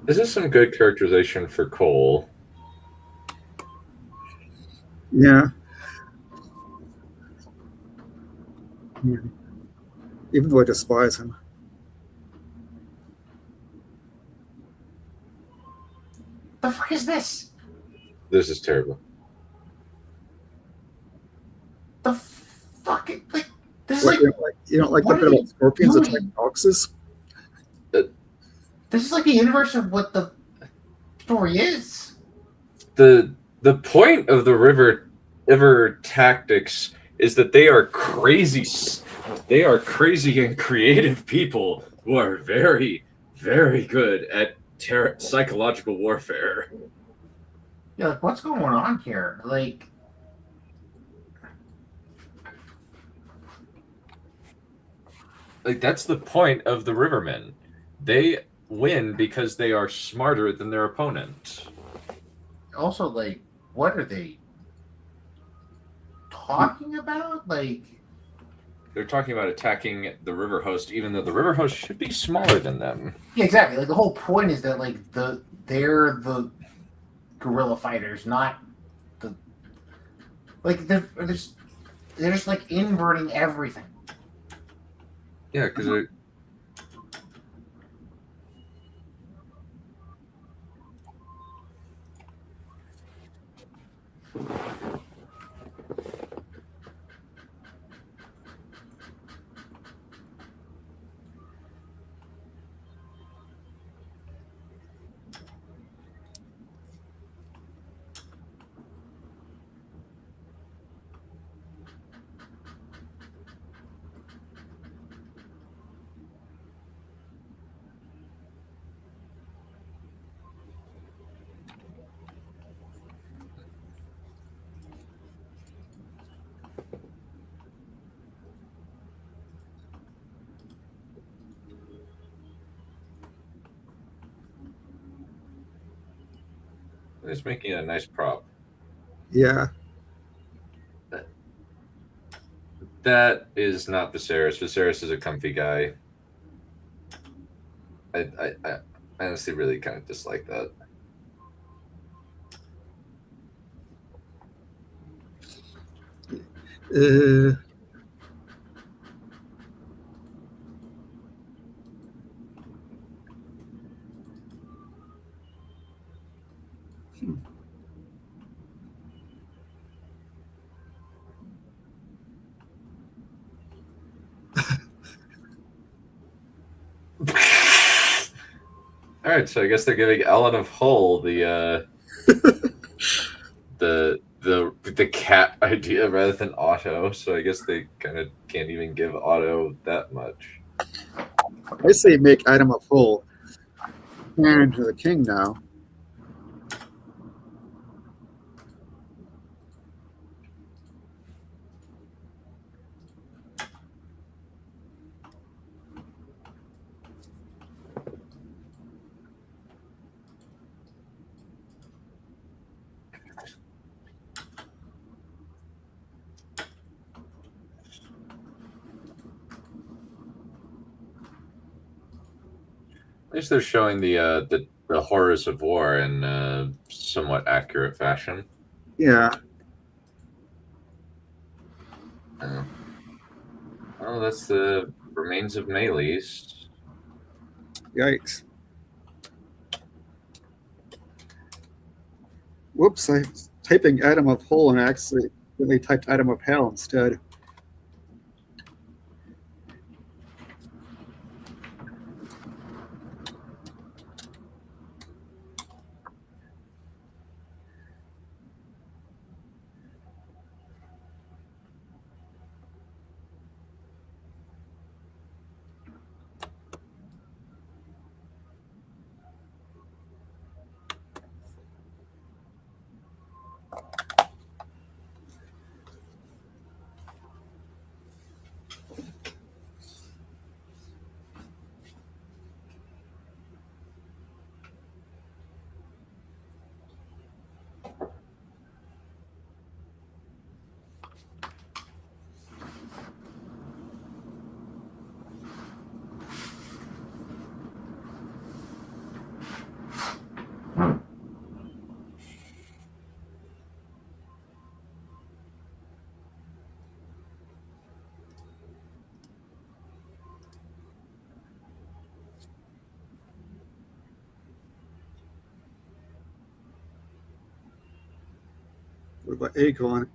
S1: This is some good characterization for Cole.
S5: Yeah. Even though I despise him.
S3: The fuck is this?
S1: This is terrible.
S3: The fuck? Like this is
S5: What, you don't like the bit about scorpions attacking foxes?
S3: This is like the universe of what the story is.
S1: The The point of the river tactics is that they are crazy. They are crazy and creative people who are very, very good at psychological warfare.
S3: Yeah, like what's going on here?
S1: Like that's the point of the Rivermen. They win because they are smarter than their opponent.
S3: Also, like, what are they talking about? Like,
S1: they're talking about attacking the river host, even though the river host should be smaller than them.
S3: yeah, exactly. Like the whole point is that like they're the guerrilla fighters, not the like they're just like inverting everything.
S1: Yeah, because they're. It's making a nice prop.
S5: Yeah.
S1: That is not Viserys. Viserys is a comfy guy. I honestly really kind of dislike that. All right, so I guess they're giving Ellen of Hull the the cat idea rather than Otto. So I guess they kind of can't even give Otto that much.
S5: I say make Item a Full hand to the king now.
S1: At least they're showing the horrors of war in somewhat accurate fashion.
S5: Yeah.
S1: Oh, that's the remains of Meleys.
S5: Yikes. Whoops, I was typing Item of Hull and actually really typed Item of Hell instead. What about Aegon?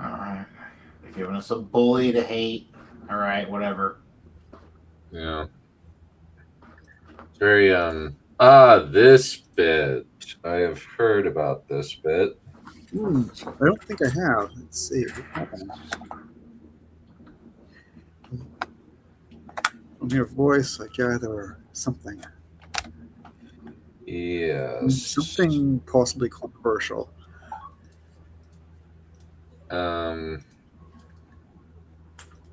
S3: All right. They're giving us a bully to hate. All right, whatever.
S1: Yeah. It's very this bit. I have heard about this bit.
S5: I don't think I have. Let's see. From your voice, I gather something.
S1: Yes.
S5: Something possibly controversial.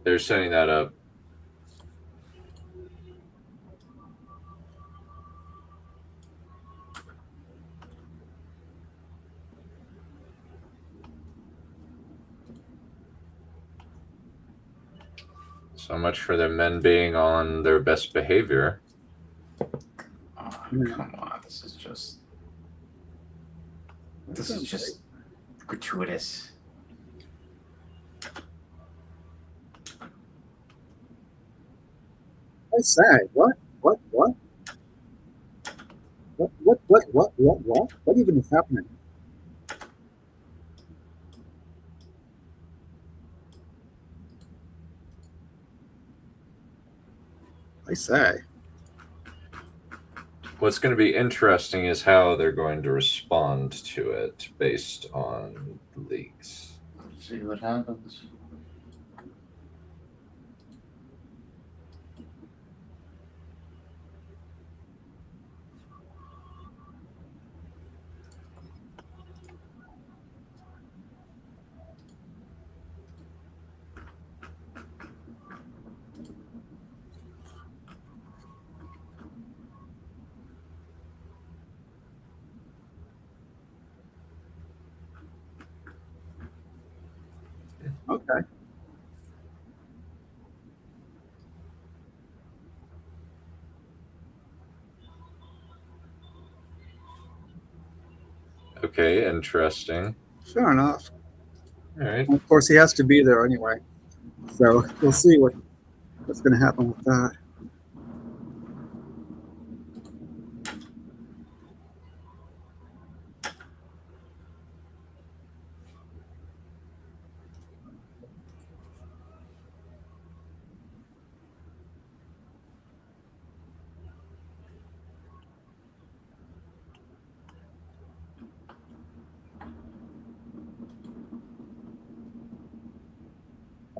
S1: They're setting that up. So much for the men being on their best behavior.
S3: Oh, come on, this is just gratuitous.
S5: I say, what? What even is happening? I say.
S1: What's going to be interesting is how they're going to respond to it based on leaks.
S3: Let's see what happens.
S5: Okay.
S1: Okay, interesting.
S5: Fair enough.
S1: All right.
S5: Of course, he has to be there anyway. So we'll see what's going to happen with that.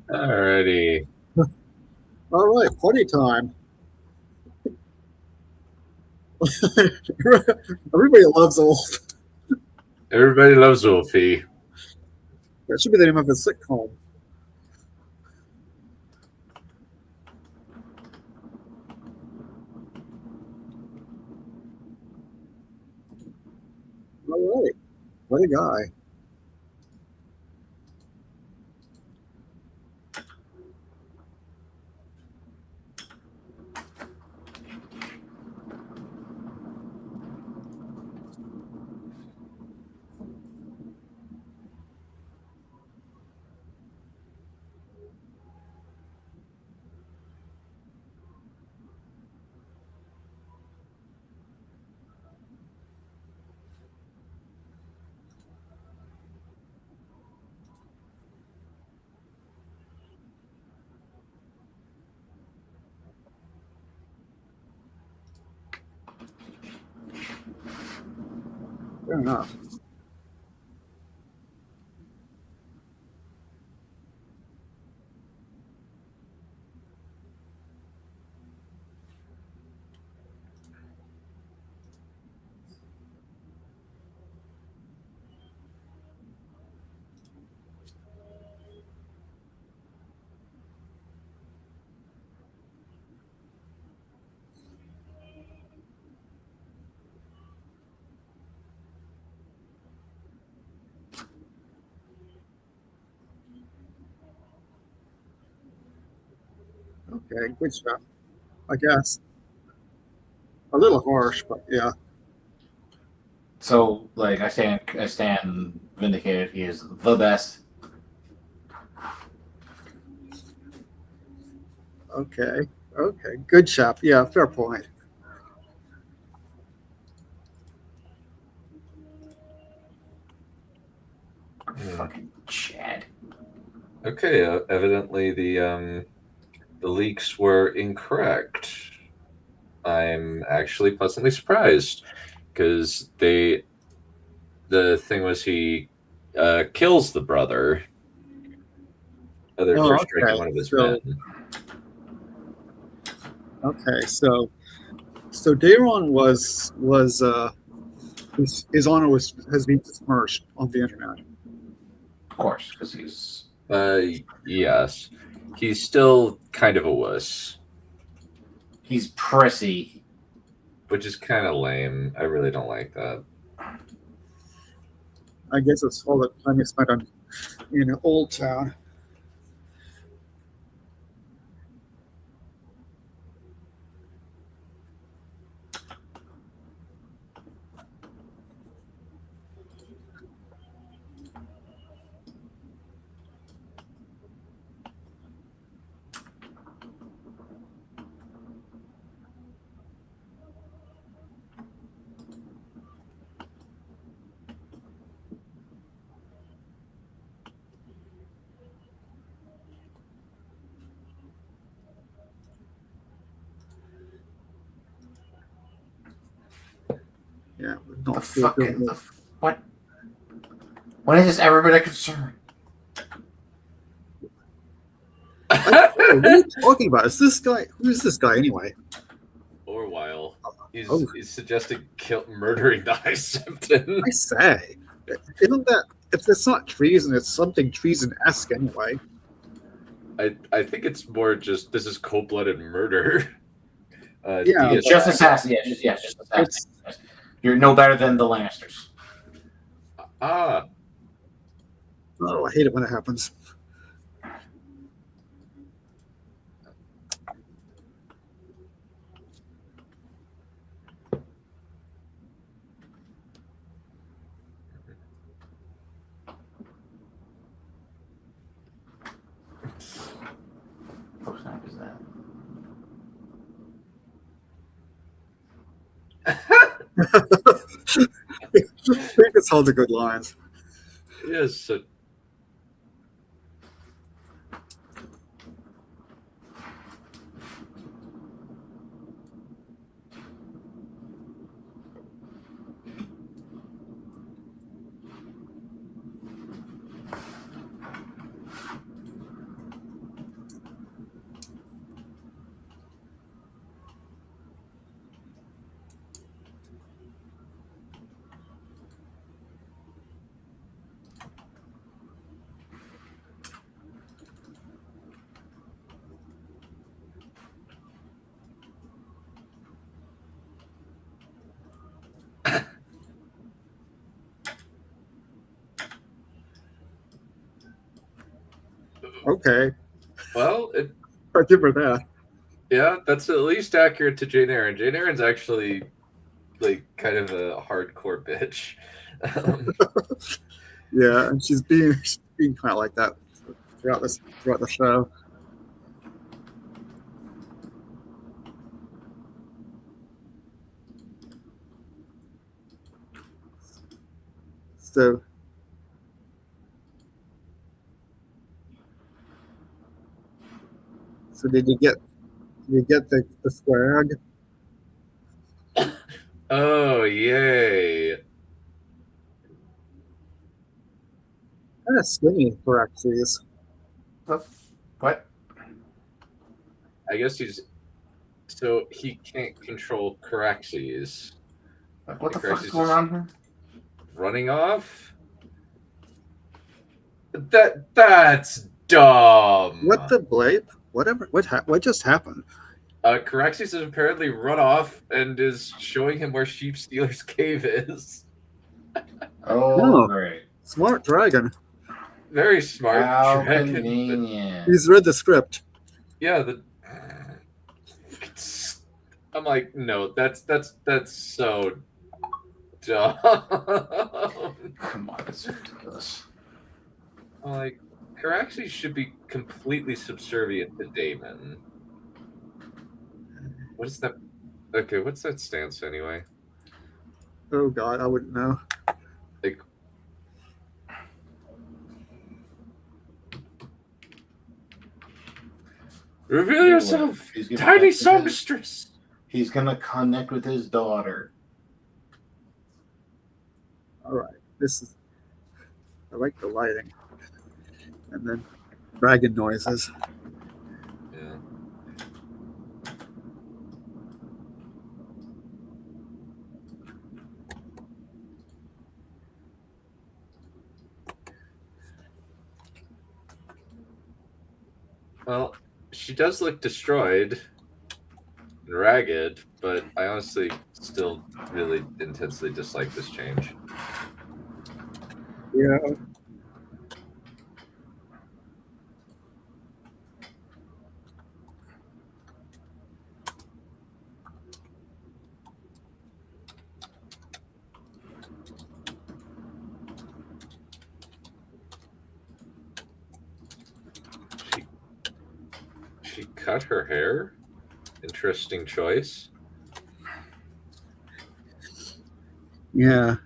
S1: Alrighty.
S5: All right, party time. Everybody loves Wolf.
S1: Everybody loves Wolfie.
S5: That should be the name of his sitcom. All right. What a guy. Fair enough. Okay, good stuff. I guess. A little harsh, but yeah.
S3: So, like, I stand vindicated. He is the best.
S5: Okay. Good chap. Yeah, fair point.
S3: Fucking Chad.
S1: Okay, evidently the leaks were incorrect. I'm actually pleasantly surprised because the thing was he kills the brother for striking one of his men.
S5: Okay, so Daron was his honor has been besmirched on the internet.
S3: Of course, because he's
S1: yes, he's still kind of a wuss.
S3: He's prissy,
S1: which is kind of lame. I really don't like that.
S5: I guess it's all the time he spent in Old Town. Yeah,
S3: what? When has this ever been a concern?
S5: What are you talking about? Is this guy? Who is this guy anyway?
S1: Orwell. He's suggesting murdering the High Septon.
S5: I say, isn't that if it's not treason, it's something treason-esque anyway.
S1: I think it's more just this is cold-blooded murder.
S3: Yeah, just assassin. Yeah, just assassin. You're no better than the Lannisters.
S1: Ah.
S5: Oh, I hate it when it happens.
S3: What snap is that?
S5: I think it's all the good lines.
S1: Yes.
S5: Okay.
S1: Well,
S5: I'll give her that.
S1: Yeah, that's at least accurate to Jane Eyre. Jane Eyre's actually like kind of a hardcore bitch.
S5: Yeah, and she's being kind of like that throughout the show. So did you get the swag?
S1: Oh, yay.
S5: Kind of skinny for Axes.
S3: What?
S1: I guess so he can't control Caraxes.
S3: What the fuck is going on here?
S1: Running off? That's dumb.
S5: What the blade? Whatever. What just happened?
S1: Caraxes has apparently run off and is showing him where Sheep Stealer's cave is.
S3: Oh, great.
S5: Smart dragon.
S1: Very smart.
S3: How
S1: dragon.
S3: convenient.
S5: He's read the script.
S1: Yeah, I'm like, no, that's so dumb.
S3: Come on, it's ridiculous.
S1: I'm like, Caraxes should be completely subservient to Damon. What is that? Okay, what's that stance anyway?
S5: Oh God, I wouldn't know.
S1: Like, reveal yourself, tiny songstress.
S3: He's gonna connect with his daughter.
S5: All right, this is. I like the lighting, and then dragon noises.
S1: Yeah. Well, she does look destroyed and ragged, but I honestly still really intensely dislike this change.
S5: Yeah.
S1: She cut her hair. Interesting choice.
S5: Yeah.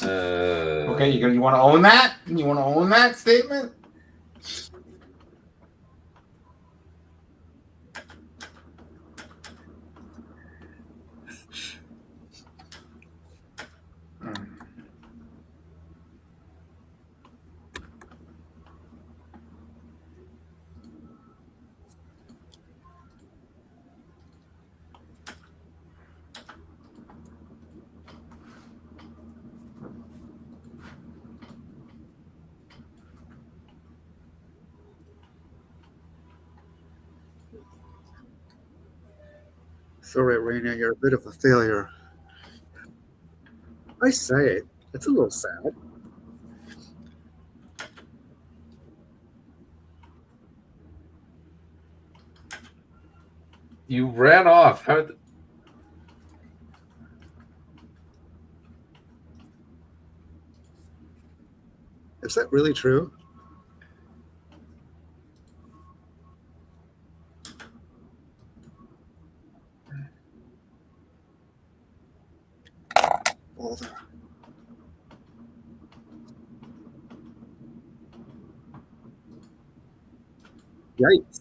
S3: Okay, you want to own that? You want to own that statement?
S5: Sorry, Raina, you're a bit of a failure. I say it. It's a little sad.
S1: You ran off. How?
S5: Is that really true? Bother. Yikes.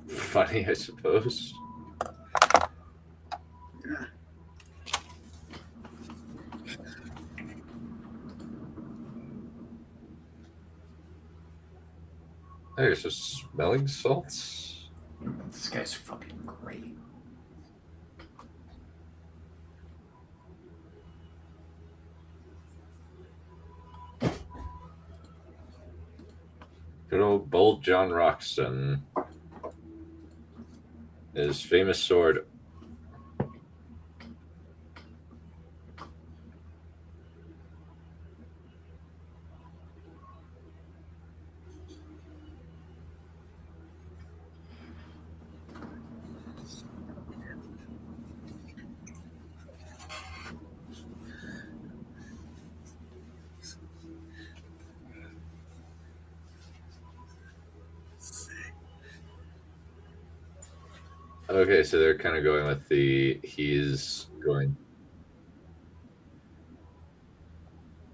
S1: Funny, I suppose. There's just smelling salts.
S3: This guy's fucking great.
S1: Good old bold John Roxton. His famous sword. Okay, so they're kind of going with he's going.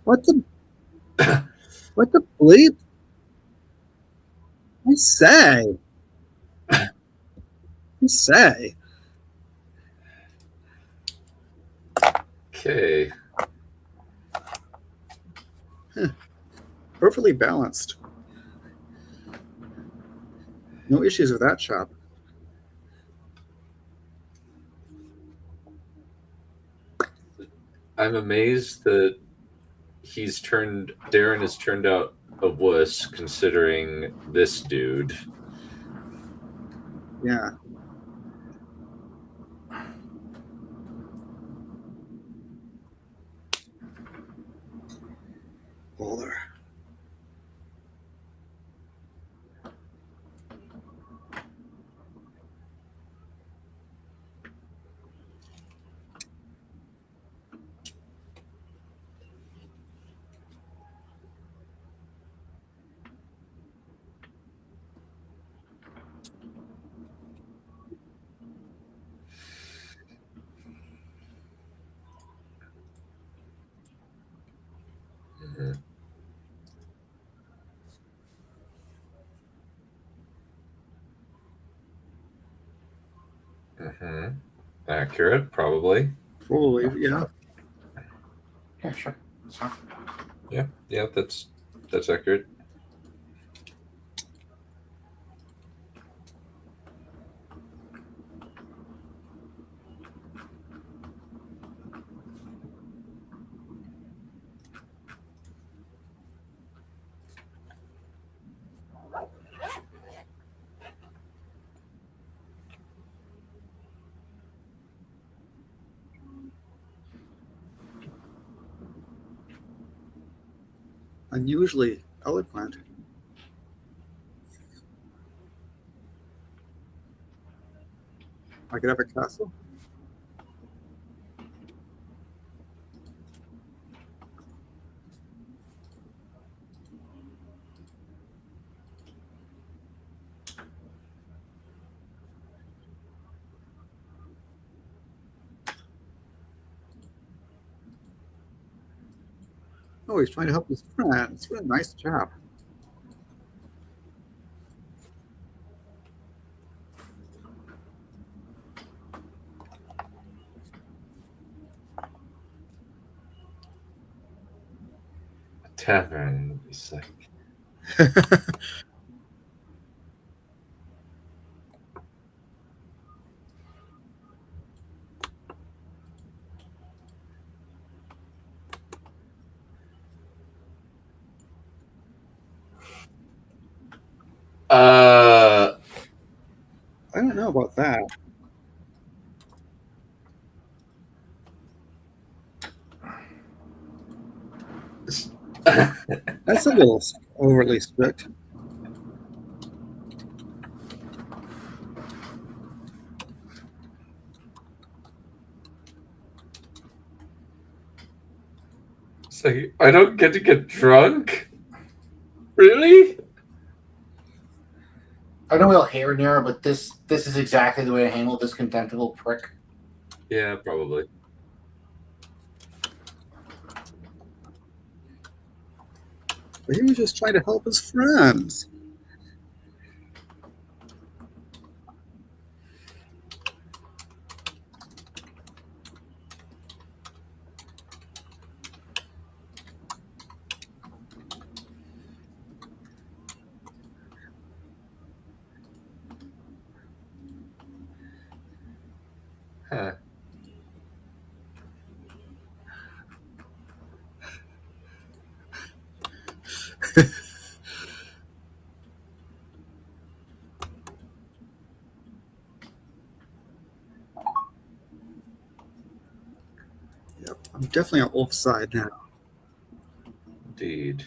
S5: What the? What the bleep? I say. I say.
S1: Okay.
S5: Perfectly balanced. No issues with that chop.
S1: I'm amazed that Darren has turned out a wuss considering this dude.
S5: Yeah. Bowler.
S1: Mm-hmm. Mm-hmm. Accurate, probably.
S5: Probably, yeah.
S3: Yeah, sure. That's fine.
S1: Yeah, that's accurate.
S5: Unusually eloquent. I could have a castle. Oh, he's trying to help his friends. What a nice job.
S1: Tavern. It's like.
S5: I don't know about that. That's a little overly strict.
S1: It's like, I don't get to get drunk? Really?
S3: I know we all hate Rhaenyra, but this is exactly the way to handle this contemptible prick.
S1: Yeah, probably.
S5: But he was just trying to help his friends.
S1: Huh.
S5: definitely on Ulf's side now.
S1: Indeed.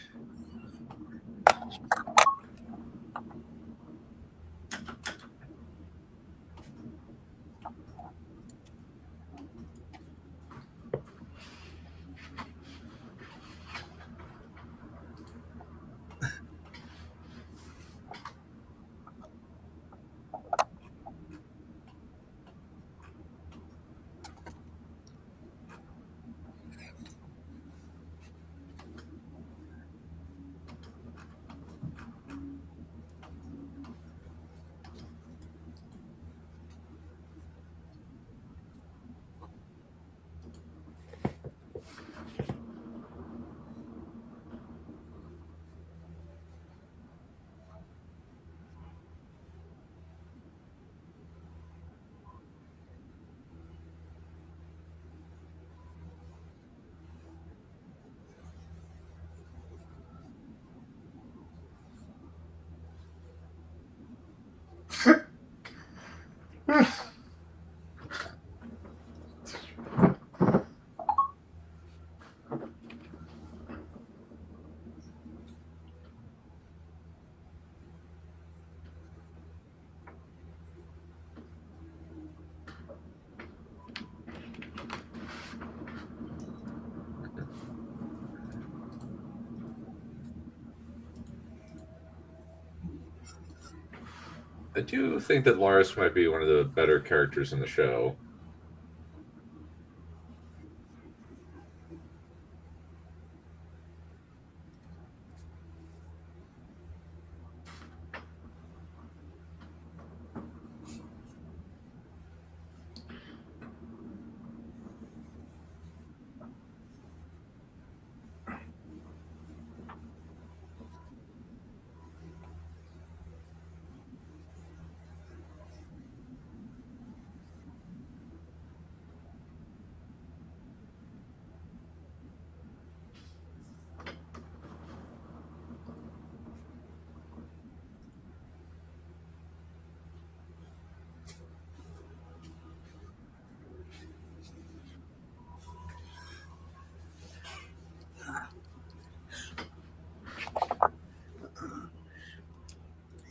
S1: I do think that Lars might be one of the better characters in the show.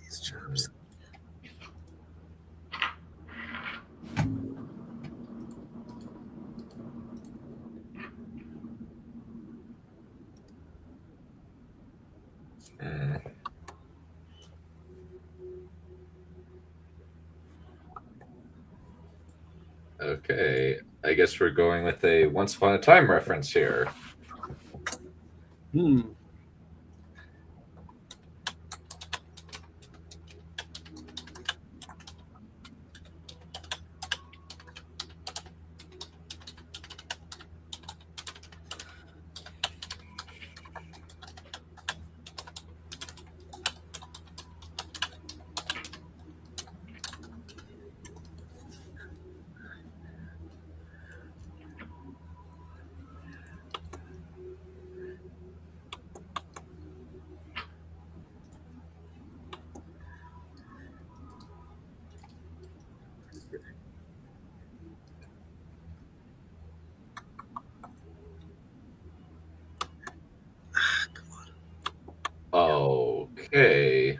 S5: These germs.
S1: Okay, I guess we're going with a Once Upon a Time reference here.
S5: Hmm.
S1: Okay.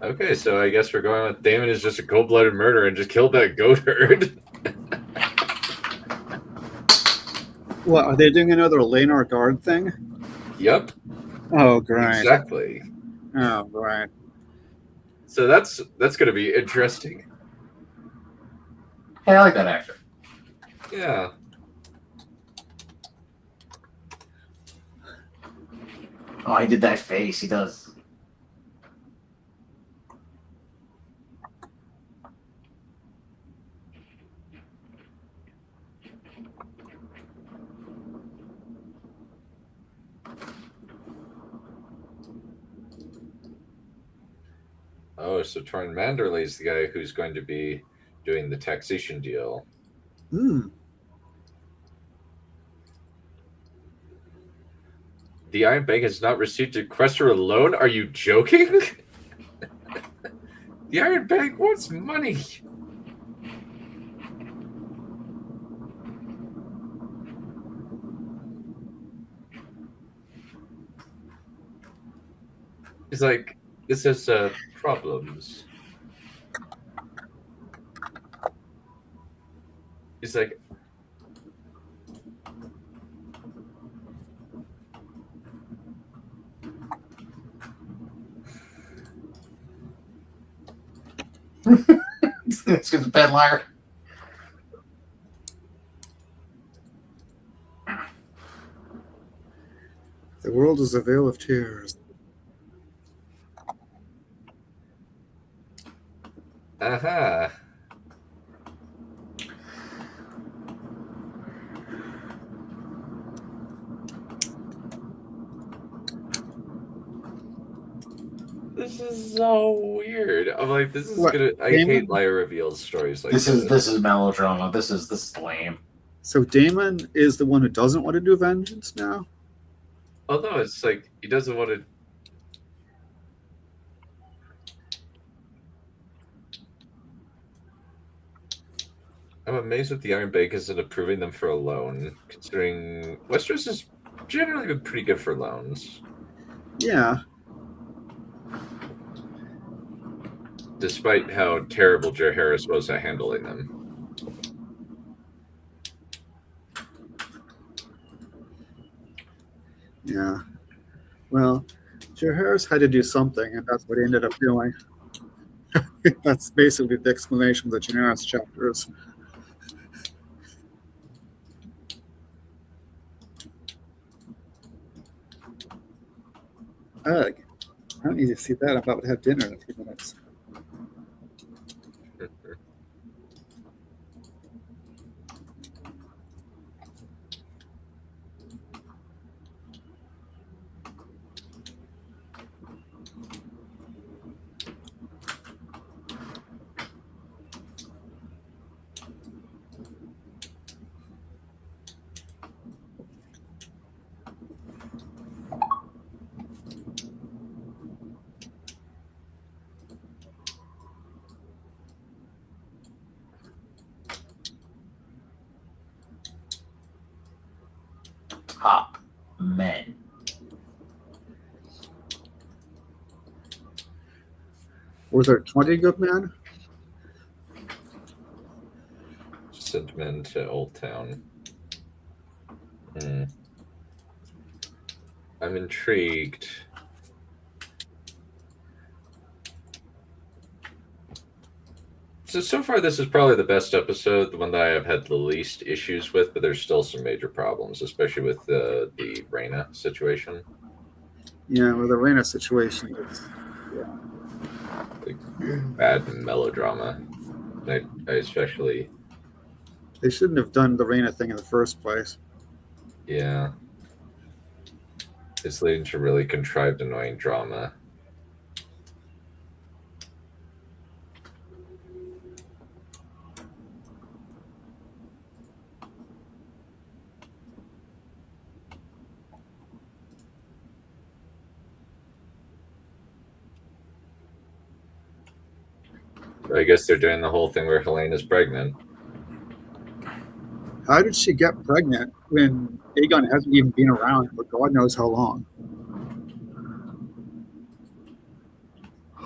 S1: Okay, so I guess we're going with Damon is just a cold-blooded murderer and just killed that goat herd.
S5: What, are they doing another Lanar Guard thing?
S1: Yep.
S5: Oh, great.
S1: Exactly.
S5: Oh, great.
S1: So that's going to be interesting.
S3: Hey, I like that actor.
S1: Yeah.
S3: Oh, he did that face. He does.
S1: Oh, so Torn Manderley is the guy who's going to be doing the taxation deal.
S5: Hmm.
S1: The Iron Bank has not received a request for a loan? Are you joking? The Iron Bank wants money. He's like, this has problems. He's like,
S3: This is a bad liar.
S5: The world is a veil of tears.
S1: aha. This is so weird. I'm like, this is
S5: What,
S1: gonna. I
S5: Damon?
S1: hate liar reveals stories like
S3: This is melodrama. This is lame.
S5: So Damon is the one who doesn't want to do vengeance now?
S1: Although it's like he doesn't want to. I'm amazed that the Iron Bank isn't approving them for a loan, considering Westeros has generally been pretty good for loans,
S5: Yeah.
S1: despite how terrible Jaehaerys was at handling them.
S5: Yeah. Well, Jaehaerys had to do something, and that's what he ended up doing. That's basically the explanation of the Daenerys chapters. Ugh. I don't need to see that. I'm about to have dinner in a few minutes.
S3: Top men.
S5: Were there 20 good men?
S1: Sent men to Old Town. I'm intrigued. So far, this is probably the best episode, the one that I have had the least issues with, but there's still some major problems, especially with the Rhaena situation.
S5: Yeah, with the Rhaena situation, it's,
S1: Like, bad melodrama. I especially...
S5: they shouldn't have done the Rhaena thing in the first place.
S1: Yeah. It's leading to really contrived, annoying drama. I guess they're doing the whole thing where Helene is pregnant.
S5: How did she get pregnant when Aegon hasn't even been around for God knows how long?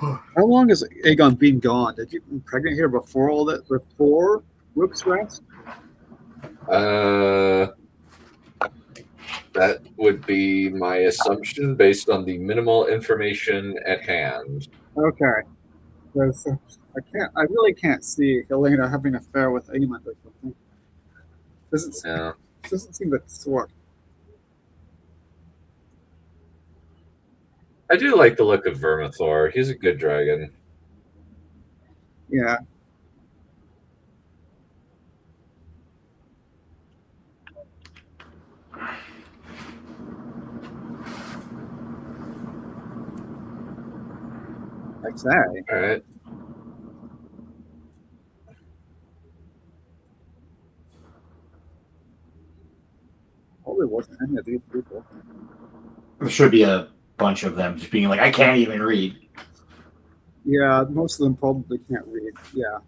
S5: How long has Aegon been gone? Did you been pregnant here before all that? Before Rook's Rest?
S1: That would be my assumption based on the minimal information at hand.
S5: Okay. Because I really can't see Helena having an affair with Aemond or something. Doesn't seem that sort.
S1: I do like the look of Vermithor. He's a good dragon.
S5: Yeah. Like that.
S1: All right.
S5: Probably wasn't any of these people.
S3: There should be a bunch of them just being like, I can't even read.
S5: Yeah, most of them probably can't read. Yeah.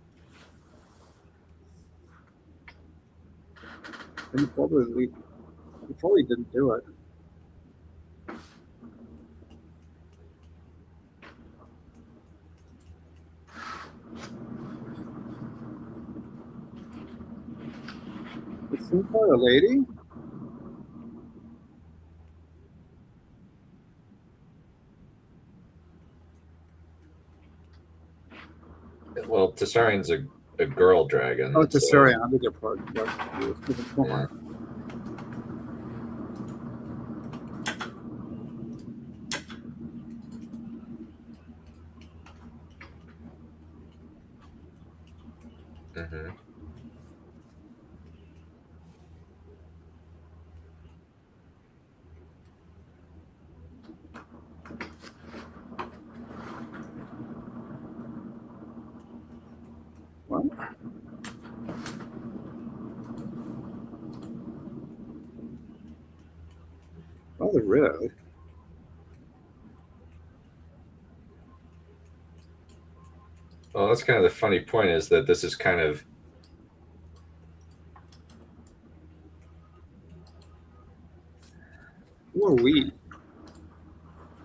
S5: And he probably didn't do it. Is Cynthia a lady?
S1: Well, Tessarian's a girl dragon.
S5: Oh,
S1: so-
S5: Tessarian. I beg your pardon.
S1: Yeah. Mm-hmm.
S5: What? Rather rude.
S1: Well, that's kind of the funny point, is that this is kind of
S5: Who are we?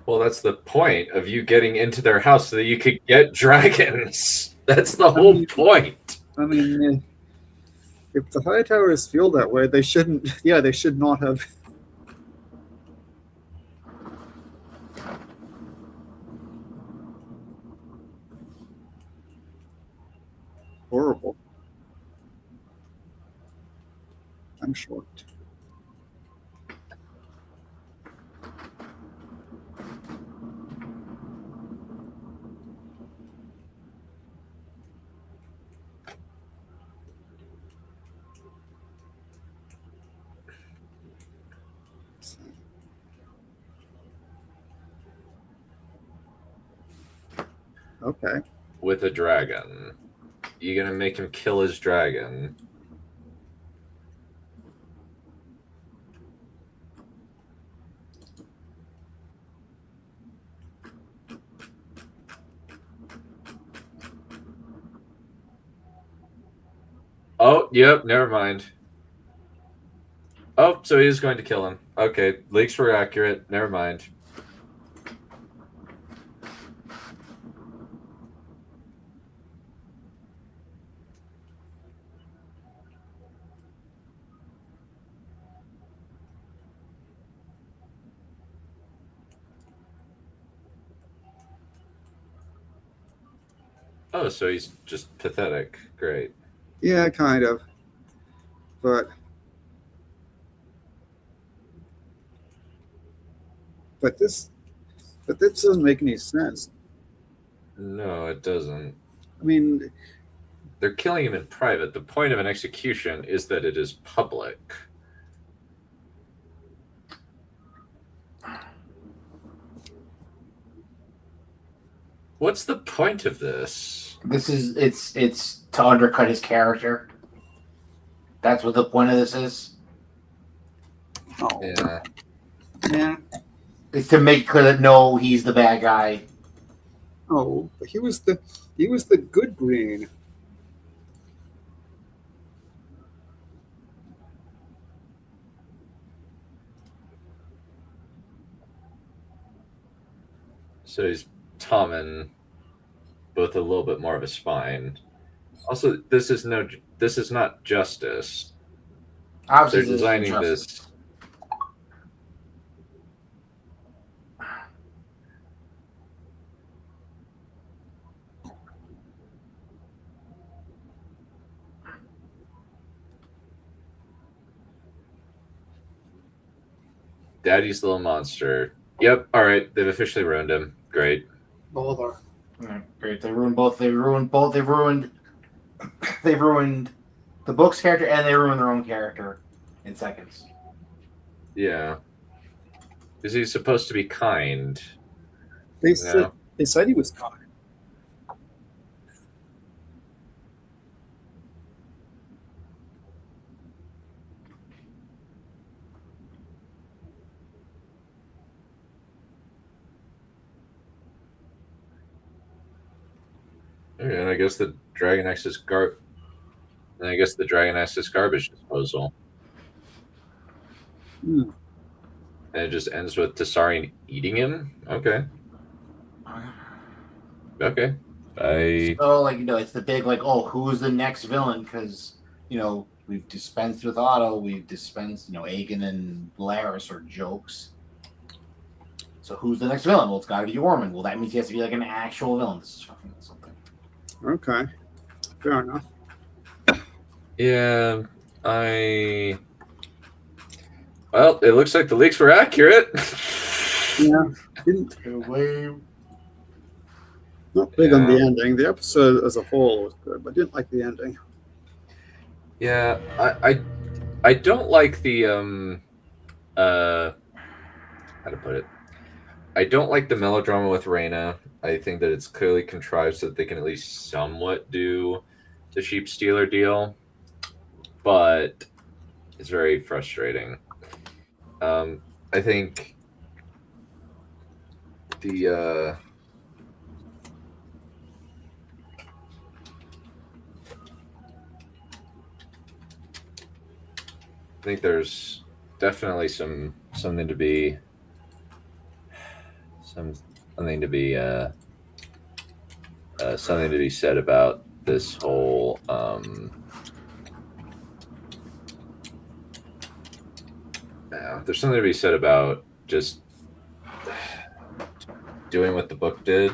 S1: well, that's the point of you getting into their house so that you could get dragons. That's the whole point.
S5: I mean, if the High Towers feel that way, they shouldn't. Yeah, they should not have. Horrible. I'm shocked. Okay.
S1: With a dragon, you're gonna make him kill his dragon. Oh, yep, never mind. Oh, so he is going to kill him. Okay, leaks were accurate. Never mind. Oh, so he's just pathetic. Great.
S5: Yeah, kind of. But this doesn't make any sense.
S1: No, it doesn't.
S5: I mean,
S1: they're killing him in private. The point of an execution is that it is public. What's the point of this?
S3: This is it's to undercut his character. That's what the point of this is.
S5: Oh.
S1: Yeah.
S5: Yeah.
S3: It's to make clear that no, he's the bad guy.
S5: Oh, but he was the good green.
S1: So he's Tommen, both a little bit more of a spine. Also, this is not justice.
S3: Obviously,
S1: they're designing this. Daddy's little monster. Yep. All right. They've officially ruined him. Great.
S3: Bother. Great. They ruined both. They ruined both. They've ruined the book's character, and they ruined their own character in seconds.
S1: Yeah. Is he supposed to be kind?
S5: They said he was kind.
S1: And I guess the Dragon Axe is garbage disposal.
S5: Hmm.
S1: And it just ends with Tessarion eating him? Okay. Okay.
S3: So, like, it's the big, like, oh, who's the next villain? Because, we've dispensed with Otto, we've dispensed, Aegon and Laris are jokes. So who's the next villain? Well, it's got to be Ormond. Well, that means he has to be, like, an actual villain. This is fucking something.
S5: Okay. Fair enough.
S1: Yeah, well, it looks like the leaks were accurate.
S5: Yeah. Not big on the ending. The episode as a whole was good, but I didn't like the ending.
S1: Yeah, I don't like the how to put it. I don't like the melodrama with Rhaena. I think that it's clearly contrived so that they can at least somewhat do the sheep stealer deal, but it's very frustrating. I think the I think there's definitely something to be said about this whole there's something to be said about just doing what the book did,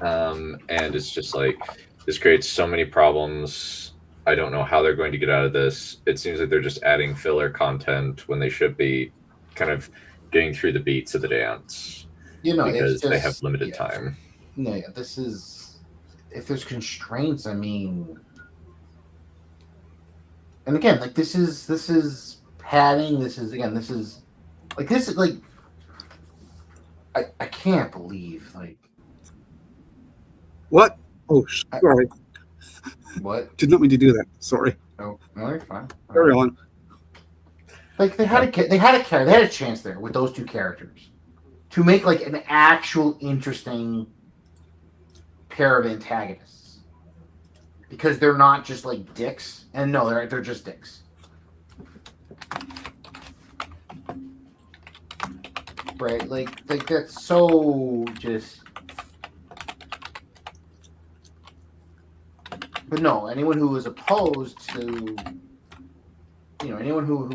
S1: and it's just like this creates so many problems. I don't know how they're going to get out of this. It seems like they're just adding filler content when they should be kind of getting through the beats of the dance, because they have limited time.
S3: No, yeah, this is, if there's constraints, I mean, and again, like this is padding. This is I can't believe, like,
S5: what? Oh, sorry.
S3: What?
S5: Did not mean to do that. Sorry.
S3: No, you're fine.
S5: Carry on.
S3: Like they had a chance there with those two characters to make like an actual interesting pair of antagonists, because they're not just like dicks, and no, they're just dicks. Right? Like that's so just. But no, anyone who is opposed to, anyone who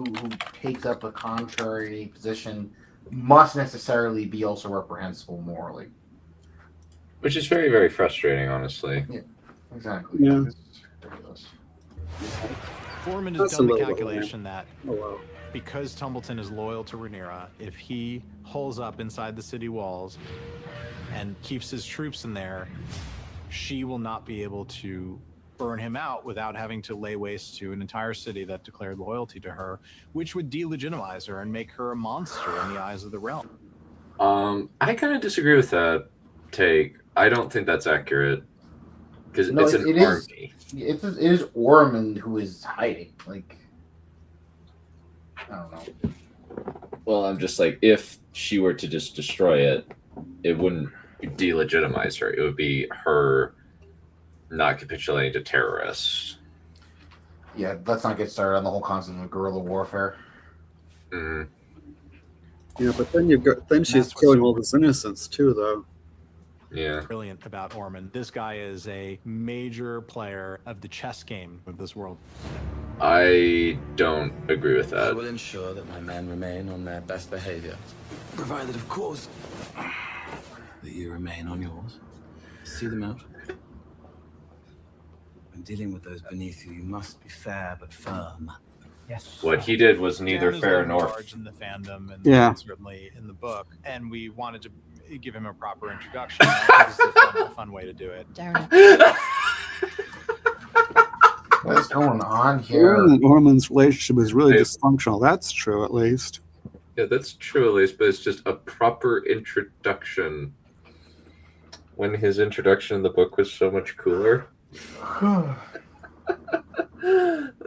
S3: takes up a contrary position must necessarily be also reprehensible morally.
S1: Which is very, very frustrating, honestly.
S3: Yeah, exactly.
S5: Yeah.
S2: Foreman has
S5: That's
S2: done
S5: a
S2: the
S5: little
S2: calculation that
S5: Oh, wow.
S2: because Tumbleton is loyal to Rhaenyra, if he holes up inside the city walls and keeps his troops in there, she will not be able to burn him out without having to lay waste to an entire city that declared loyalty to her, which would delegitimize her and make her a monster in the eyes of the realm.
S1: I kind of disagree with that take. I don't think that's accurate, because
S3: No,
S1: it's an army.
S3: It is Ormond who is hiding. Like, I don't know.
S1: Well, I'm just like, if she were to just destroy it, it wouldn't delegitimize her. It would be her not capitulating to terrorists.
S3: Yeah, let's not get started on the whole concept of guerrilla warfare.
S1: Mm.
S5: Yeah, but then she's killing all his innocents too, though.
S1: Yeah.
S2: Brilliant about Ormond. This guy is a major player of the chess game of this world.
S1: I don't agree with
S4: I
S1: that.
S4: will ensure that my men remain on their best behavior, provided, of course, that you remain on yours. See them out. When dealing with those beneath you, you must be fair but firm.
S2: Yes.
S1: What he did was neither
S2: Dan is
S1: fair
S2: like
S1: nor.
S2: large in the fandom, and
S5: Yeah.
S2: certainly in the book. And we wanted to give him a proper introduction. I think this is a fun way to do it.
S10: Darren.
S3: What is going on here?
S5: Aaron and Ormond's relationship is really dysfunctional. That's true, at least.
S1: Yeah, that's true, at least, but it's just a proper introduction. When his introduction in the book was so much cooler.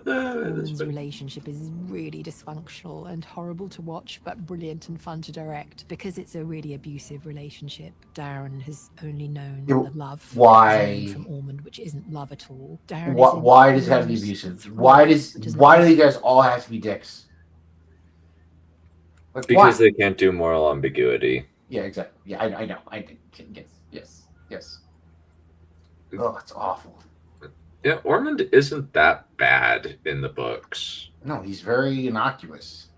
S12: Ormond's relationship is really dysfunctional and horrible to watch, but brilliant and fun to direct because it's a really abusive relationship. Darren has only known
S3: Yeah,
S12: the love
S3: why-
S12: he's known from Ormond, which isn't love at all. Darren
S3: Why does it have to be abusive? Why do you guys all have to be dicks? Like,
S1: Because
S3: why?
S1: they can't do moral ambiguity.
S3: Yeah, exactly. Yeah, I know. I think yes. Oh, it's awful.
S1: Yeah, Ormond isn't that bad in the books.
S3: No, he's very innocuous.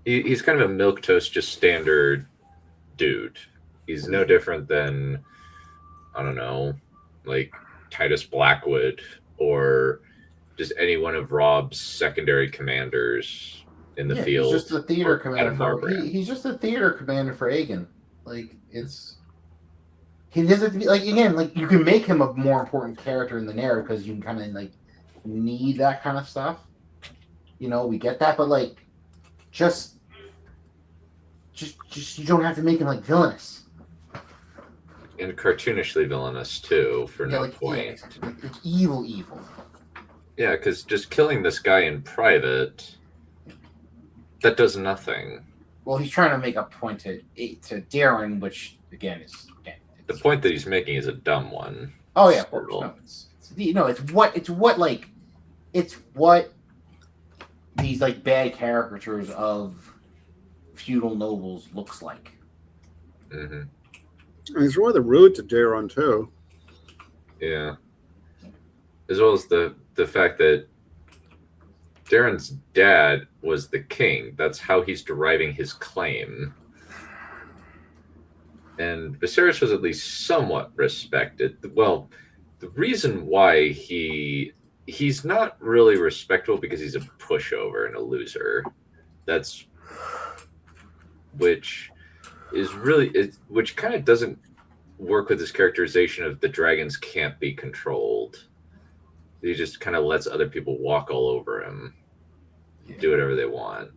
S1: He's kind of a milquetoast, just standard dude. He's no different than, I don't know, like Titus Blackwood or just any one of Rob's secondary commanders in the field.
S3: He's just a theater
S1: or
S3: commander.
S1: Adam
S3: For,
S1: Marbrand.
S3: he's just a theater commander for Aegon. Like he doesn't like again. Like you can make him a more important character in the narrative because you can kind of like need that kind of stuff. You know, we get that, but like just you don't have to make him like villainous.
S1: And cartoonishly villainous too, for no point.
S3: Like evil.
S1: Yeah, because just killing this guy in private, that does nothing.
S3: Well, he's trying to make a point to Darren, which again is
S1: The point that he's making is a dumb one.
S3: oh yeah, of course.
S1: Still.
S3: No, it's what these like bad caricatures of feudal nobles looks like.
S1: Mm-hmm.
S5: And he's rather rude to Daron too.
S1: Yeah. As well as the fact that Darren's dad was the king. That's how he's deriving his claim. And Viserys was at least somewhat respected. Well, the reason why he's not really respectable because he's a pushover and a loser. That's which kind of doesn't work with his characterization of the dragons can't be controlled. He just kind of lets other people walk all over him, do whatever they want.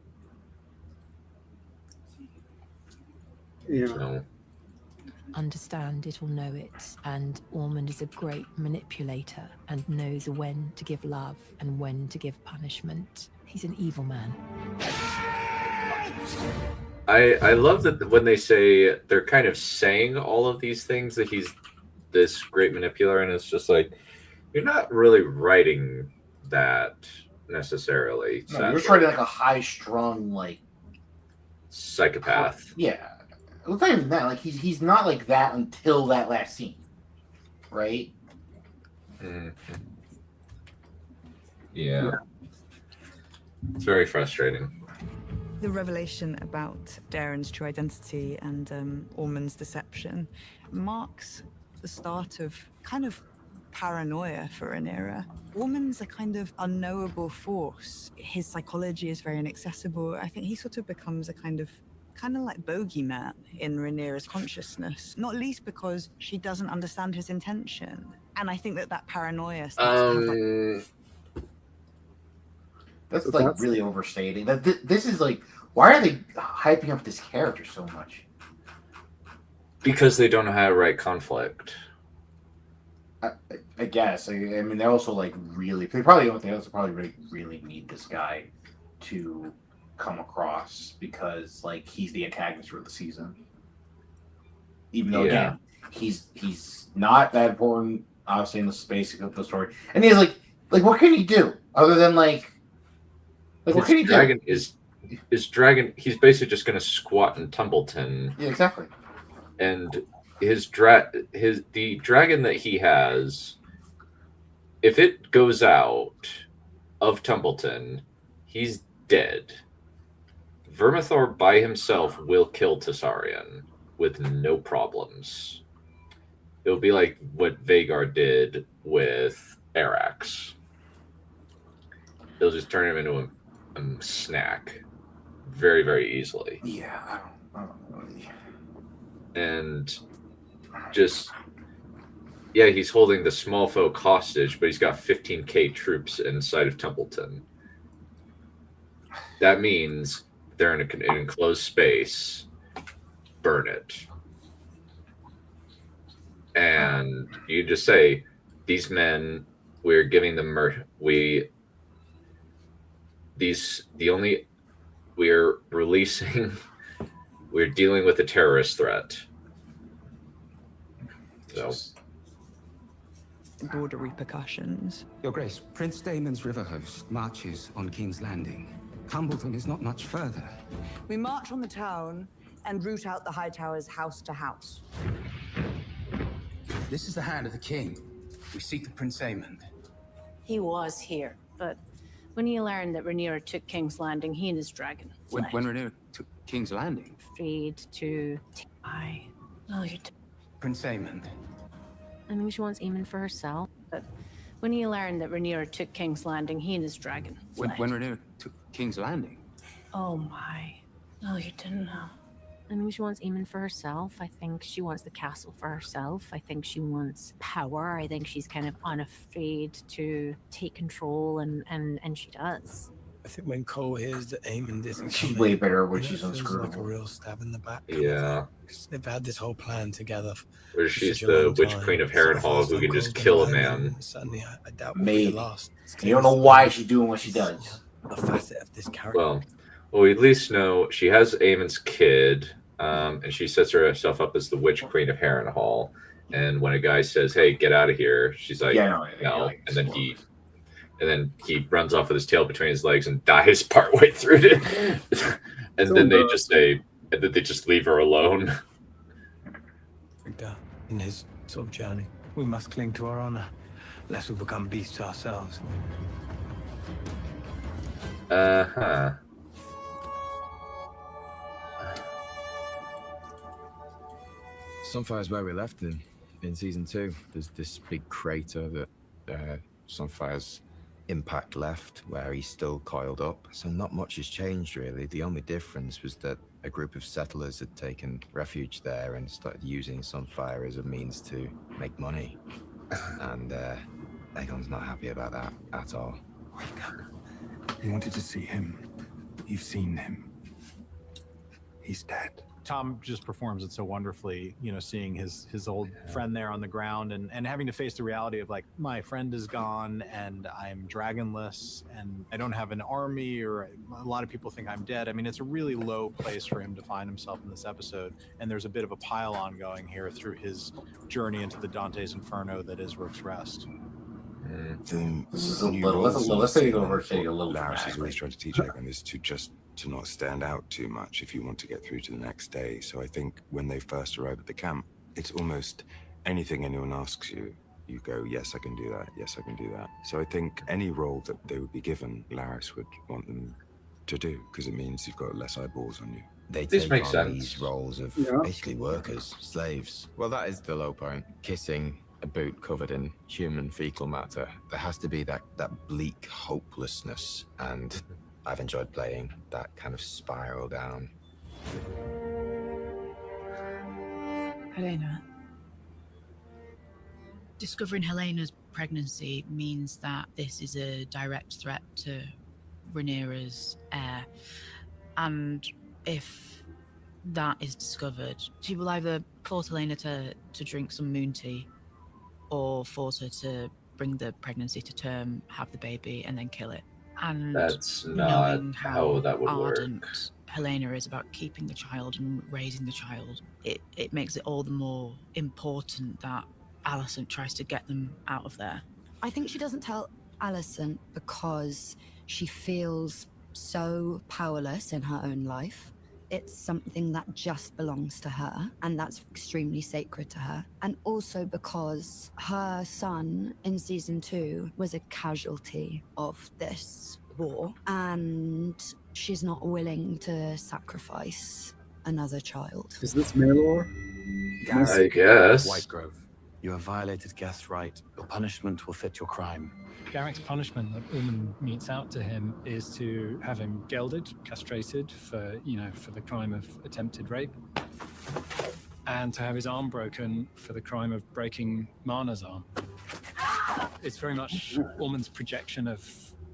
S5: Yeah.
S1: So,
S12: Understand it or know it, and Ormond is a great manipulator and knows when to give love and when to give punishment. He's an evil man.
S1: I love that when they say they're kind of saying all of these things that he's this great manipulator, and it's just like you're not really writing that necessarily.
S3: No, you're trying to like a high-strung like
S1: psychopath.
S3: Yeah, it's not even that. Like he's not like that until that last scene, right?
S1: Mm-hmm. Yeah. It's very frustrating.
S6: The revelation about Darren's true identity and Ormond's deception marks the start of kind of paranoia for Rhaenyra. Ormond's a kind of unknowable force. His psychology is very inaccessible. I think he sort of becomes a kind of like bogeyman in Rhaenyra's consciousness, not least because she doesn't understand his intention. And I think that paranoia starts to have like...
S3: That's like really overstating. That this is like, why are they hyping up this character so much?
S1: Because they don't know how to write conflict.
S3: I guess. I mean, they also like really. They probably don't. They also probably really need this guy to come across because like he's the antagonist for the season. Even though again, he's not that important, obviously in the space of the story, and he's like what can he do other than like what can he
S1: dragon
S3: do?
S1: Is dragon. He's basically just going to squat in Tumbleton.
S3: Yeah, exactly.
S1: And the dragon that he has, if it goes out of Tumbleton, he's dead. Vermithor by himself will kill Tessarion with no problems. It'll be like what Vhagar did with Arax. He'll just turn him into a snack very, very easily.
S3: Yeah, I don't know.
S1: And just he's holding the small folk hostage, but he's got 15k troops inside of Templeton. That means they're in an enclosed space. Burn it. And you just say, these men, we're giving them we're releasing, we're dealing with a terrorist threat. So
S6: Broader repercussions.
S15: Your Grace, Prince Daemon's river host marches on King's Landing. Tumbleton is not much further.
S7: We march on the town and root out the Hightowers house to house.
S15: This is the hand of the king. We seek the Prince Aemond.
S16: He was here, but when he learned that Rhaenyra took King's Landing, he and his dragon
S15: When
S16: fled.
S15: Rhaenyra took King's Landing,
S16: Freed to... I... Oh, you're...
S15: Prince Aemond.
S16: I mean, she wants Aemon for herself, but when he learned that Rhaenyra took King's Landing, he and his dragon fled.
S15: When Rhaenyra took King's Landing.
S16: Oh my. Oh, you didn't know. I mean, she wants Aemon for herself. I think she wants the castle for herself. I think she wants power. I think she's kind of unafraid to take control, and she does.
S17: I think when Cole hears that Aemond isn't
S3: She's
S17: coming,
S3: way better when
S17: it
S3: she's
S17: feels
S3: unscrewable.
S17: like a real stab in the back.
S1: yeah,
S17: They've had this whole plan together.
S1: where
S17: for
S1: she's
S17: such a
S1: the
S17: long
S1: witch
S17: time.
S1: queen of
S17: It's not the
S1: Harrenhal
S17: first
S1: who
S17: time
S1: can just
S17: Cole's
S1: kill a
S17: been alive,
S1: man.
S17: and suddenly, I doubt we'll be
S3: Maybe.
S17: the last. It's
S3: You don't know why she's doing what she does.
S17: a facet of this character.
S1: Well, we at least know she has Aemon's kid, and she sets herself up as the witch queen of Harrenhal. And when a guy says, "Hey, get out of here," she's like,
S3: Yeah,
S1: "No,"
S3: like,
S1: and then he runs off with his tail between his legs and dies partway through it. And
S5: So
S1: then they
S5: embarrassing.
S1: just say, and then they just leave her alone.
S17: Victor, in his sort of journey, we must cling to our honor, lest we become beasts ourselves.
S1: Uh-huh.
S18: Sunfire's where we left in season 2. There's this big crater that Sunfire's impact left, where he's still coiled up. So not much has changed really. The only difference was that a group of settlers had taken refuge there and started using Sunfire as a means to make money. And Aegon's not happy about that at all.
S19: You wanted to see him. You've seen him. He's dead.
S2: Tom just performs it so wonderfully, you know, seeing his old friend there on the ground and having to face the reality of like, my friend is gone and I'm dragonless and I don't have an army, or a lot of people think I'm dead. I mean, it's a really low place for him to find himself in this episode. And there's a bit of a pile on going here through his journey into the Dante's Inferno that is Rook's Rest.
S3: This is a little, let's say over say a little
S19: Laris is
S3: dramatic.
S19: always trying to teach Aegon is to not stand out too much if you want to get through to the next day. So I think when they first arrive at the camp, it's almost anything anyone asks you, you go, yes, I can do that. Yes, I can do that. So I think any role that they would be given, Laris would want them to do, because it means you've got less eyeballs on you.
S18: They
S1: This
S18: take
S1: makes
S18: on
S1: sense.
S18: these roles of
S5: Yeah.
S18: basically workers, slaves. Well, that is the low point. Kissing a boot covered in human fecal matter. There has to be that bleak hopelessness, and I've enjoyed playing that kind of spiral down.
S10: Helena. Discovering Helena's pregnancy means that this is a direct threat to Rhaenyra's heir. And if that is discovered, she will either force Helena to drink some moon tea or force her to bring the pregnancy to term, have the baby, and then kill it. And
S1: That's not
S10: knowing
S1: how that would work.
S10: ardent Helena is about keeping the child and raising the child, it makes it all the more important that Alicent tries to get them out of there.
S20: I think she doesn't tell Alicent because she feels so powerless in her own life. It's something that just belongs to her, and that's extremely sacred to her. And also because her son in season 2 was a casualty of this war, and she's not willing to sacrifice another child.
S5: Is this Maelor?
S1: I guess.
S21: Whitegrove, you have violated Geth's right. Your punishment will fit your crime.
S22: Garrick's punishment that Ormond metes out to him is to have him gelded, castrated for the crime of attempted rape, and to have his arm broken for the crime of breaking Marna's arm. It's very much Ormond's projection of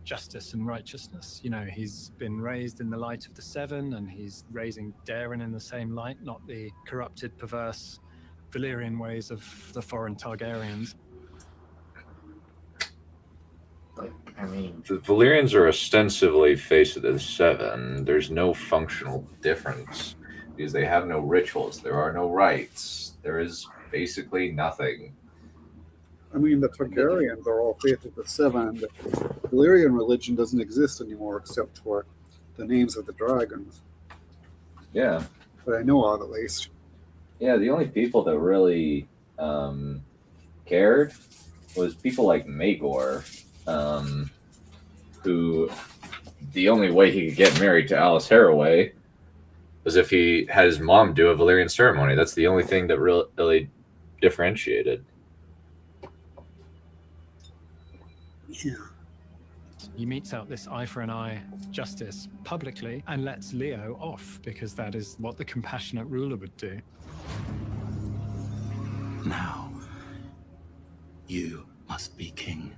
S22: justice and righteousness. You know, he's been raised in the light of the Seven, and he's raising Daeron in the same light, not the corrupted, perverse Valyrian ways of the foreign Targaryens.
S3: I mean,
S1: the Valyrians are ostensibly face of the seven. There's no functional difference because they have no rituals. There are no rites. There is basically nothing.
S5: I mean, the Targaryens are all faith of the seven. The Valyrian religion doesn't exist anymore except for the names of the dragons.
S1: Yeah.
S5: But I know of, at least.
S1: Yeah, the only people that really cared was people like Maegor, who the only way he could get married to Alice Haraway was if he had his mom do a Valyrian ceremony. That's the only thing that really differentiated.
S5: Yeah.
S22: He meets out this eye for an eye justice publicly and lets Leo off because that is what the compassionate ruler would do.
S4: Now, you must be king.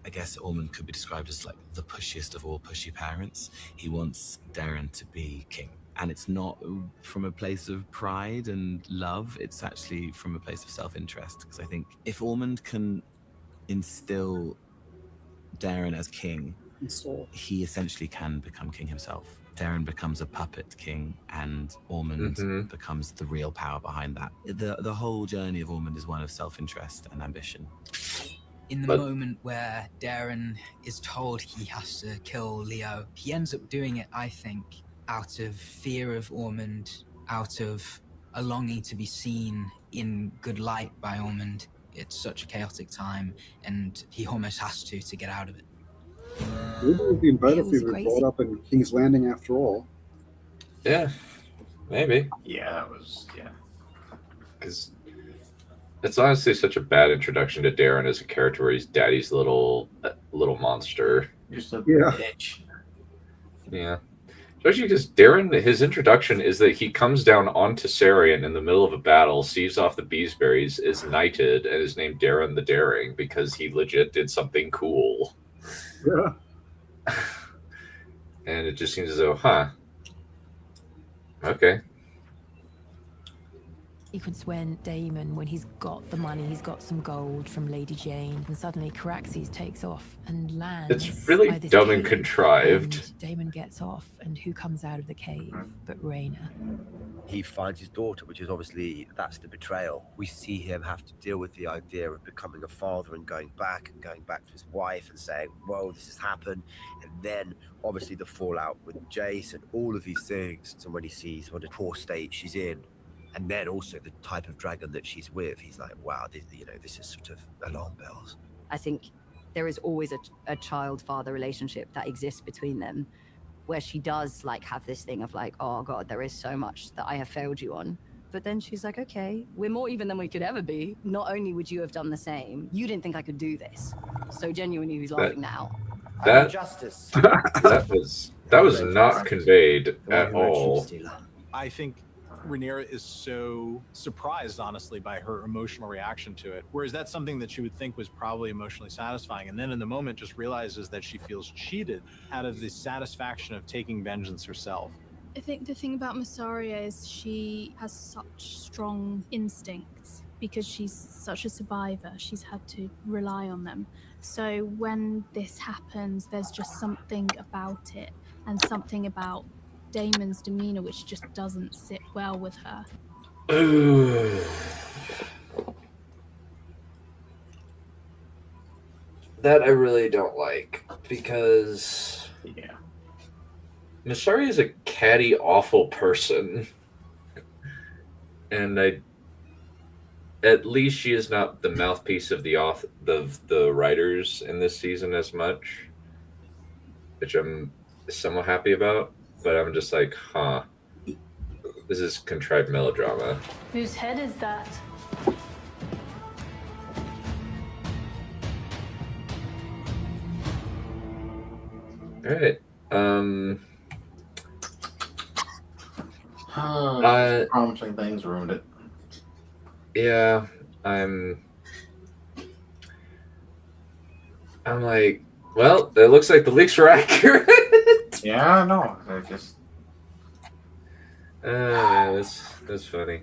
S4: I guess Ormond could be described as like the pushiest of all pushy parents. He wants Darren to be king. And it's not from a place of pride and love, it's actually from a place of self-interest. Because I think if Ormond can instill Darren as king, he essentially can become king himself. Darren becomes a puppet king, and Ormond becomes the real power behind that. The whole journey of Ormond is one of self-interest and ambition.
S9: In the moment where Darren is told he has to kill Leo, he ends up doing it, I think, out of fear of Ormond, out of a longing to be seen in good light by Ormond. It's such a chaotic time, and he almost has to get out of it.
S5: Maybe it would be better if he was brought up in King's Landing after all.
S1: Yeah, maybe.
S3: Yeah, that was, yeah.
S1: Because it's honestly such a bad introduction to Darren as a character where he's daddy's little monster.
S3: Just a
S5: Yeah.
S3: bitch.
S1: Yeah. Especially because Darren, his introduction is that he comes down onto Sarian in the middle of a battle, sieves off the Beesberries, is knighted, and is named Darren the Daring because he legit did something cool.
S5: Yeah.
S1: And it just seems as though, okay.
S12: Sequence when Daemon, when he's got the money, he's got some gold from Lady Jane, and suddenly Caraxes takes off and lands.
S1: It's really
S12: by this
S1: dumb and
S12: cave,
S1: contrived.
S12: and Daemon gets off, and who comes out of the cave but Rhaena?
S13: He finds his daughter, which is obviously, that's the betrayal. We see him have to deal with the idea of becoming a father and going back to his wife and saying, whoa, this has happened. And then obviously the fallout with Jace and all of these things. So when he sees what a poor state she's in, and then also the type of dragon that she's with, he's like, wow, this is sort of alarm bells.
S23: I think there is always a child-father relationship that exists between them, where she does like have this thing of like, oh God, there is so much that I have failed you on. But then she's like, okay, we're more even than we could ever be. Not only would you have done the same, you didn't think I could do this. So genuinely, who's laughing now?
S1: That
S13: Justice.
S1: that was not conveyed at all.
S2: I think Rhaenyra is so surprised, honestly, by her emotional reaction to it. Whereas that's something that she would think was probably emotionally satisfying. And then in the moment just realizes that she feels cheated out of the satisfaction of taking vengeance herself.
S24: I think the thing about Mysaria is she has such strong instincts because she's such a survivor. She's had to rely on them. So when this happens, there's just something about it and something about Daemon's demeanor which just doesn't sit well with her.
S1: That I really don't like because Mysaria is a catty, awful person, and at least she is not the mouthpiece of the writers in this season as much, which I'm somewhat happy about. But I'm just like, this is contrived melodrama.
S24: Whose head is that?
S1: All right.
S3: Promising things ruined it.
S1: Yeah, I'm like, well, it looks like the leaks were accurate.
S3: Yeah, no, I just.
S1: That's funny.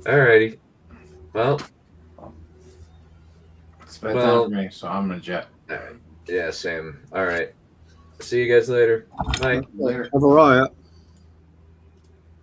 S1: Alrighty. Well,
S3: It's bedtime for me, so I'm gonna jet.
S1: All right. Yeah, same. All right. See you guys later. Bye.
S3: Later.
S5: Have a riot.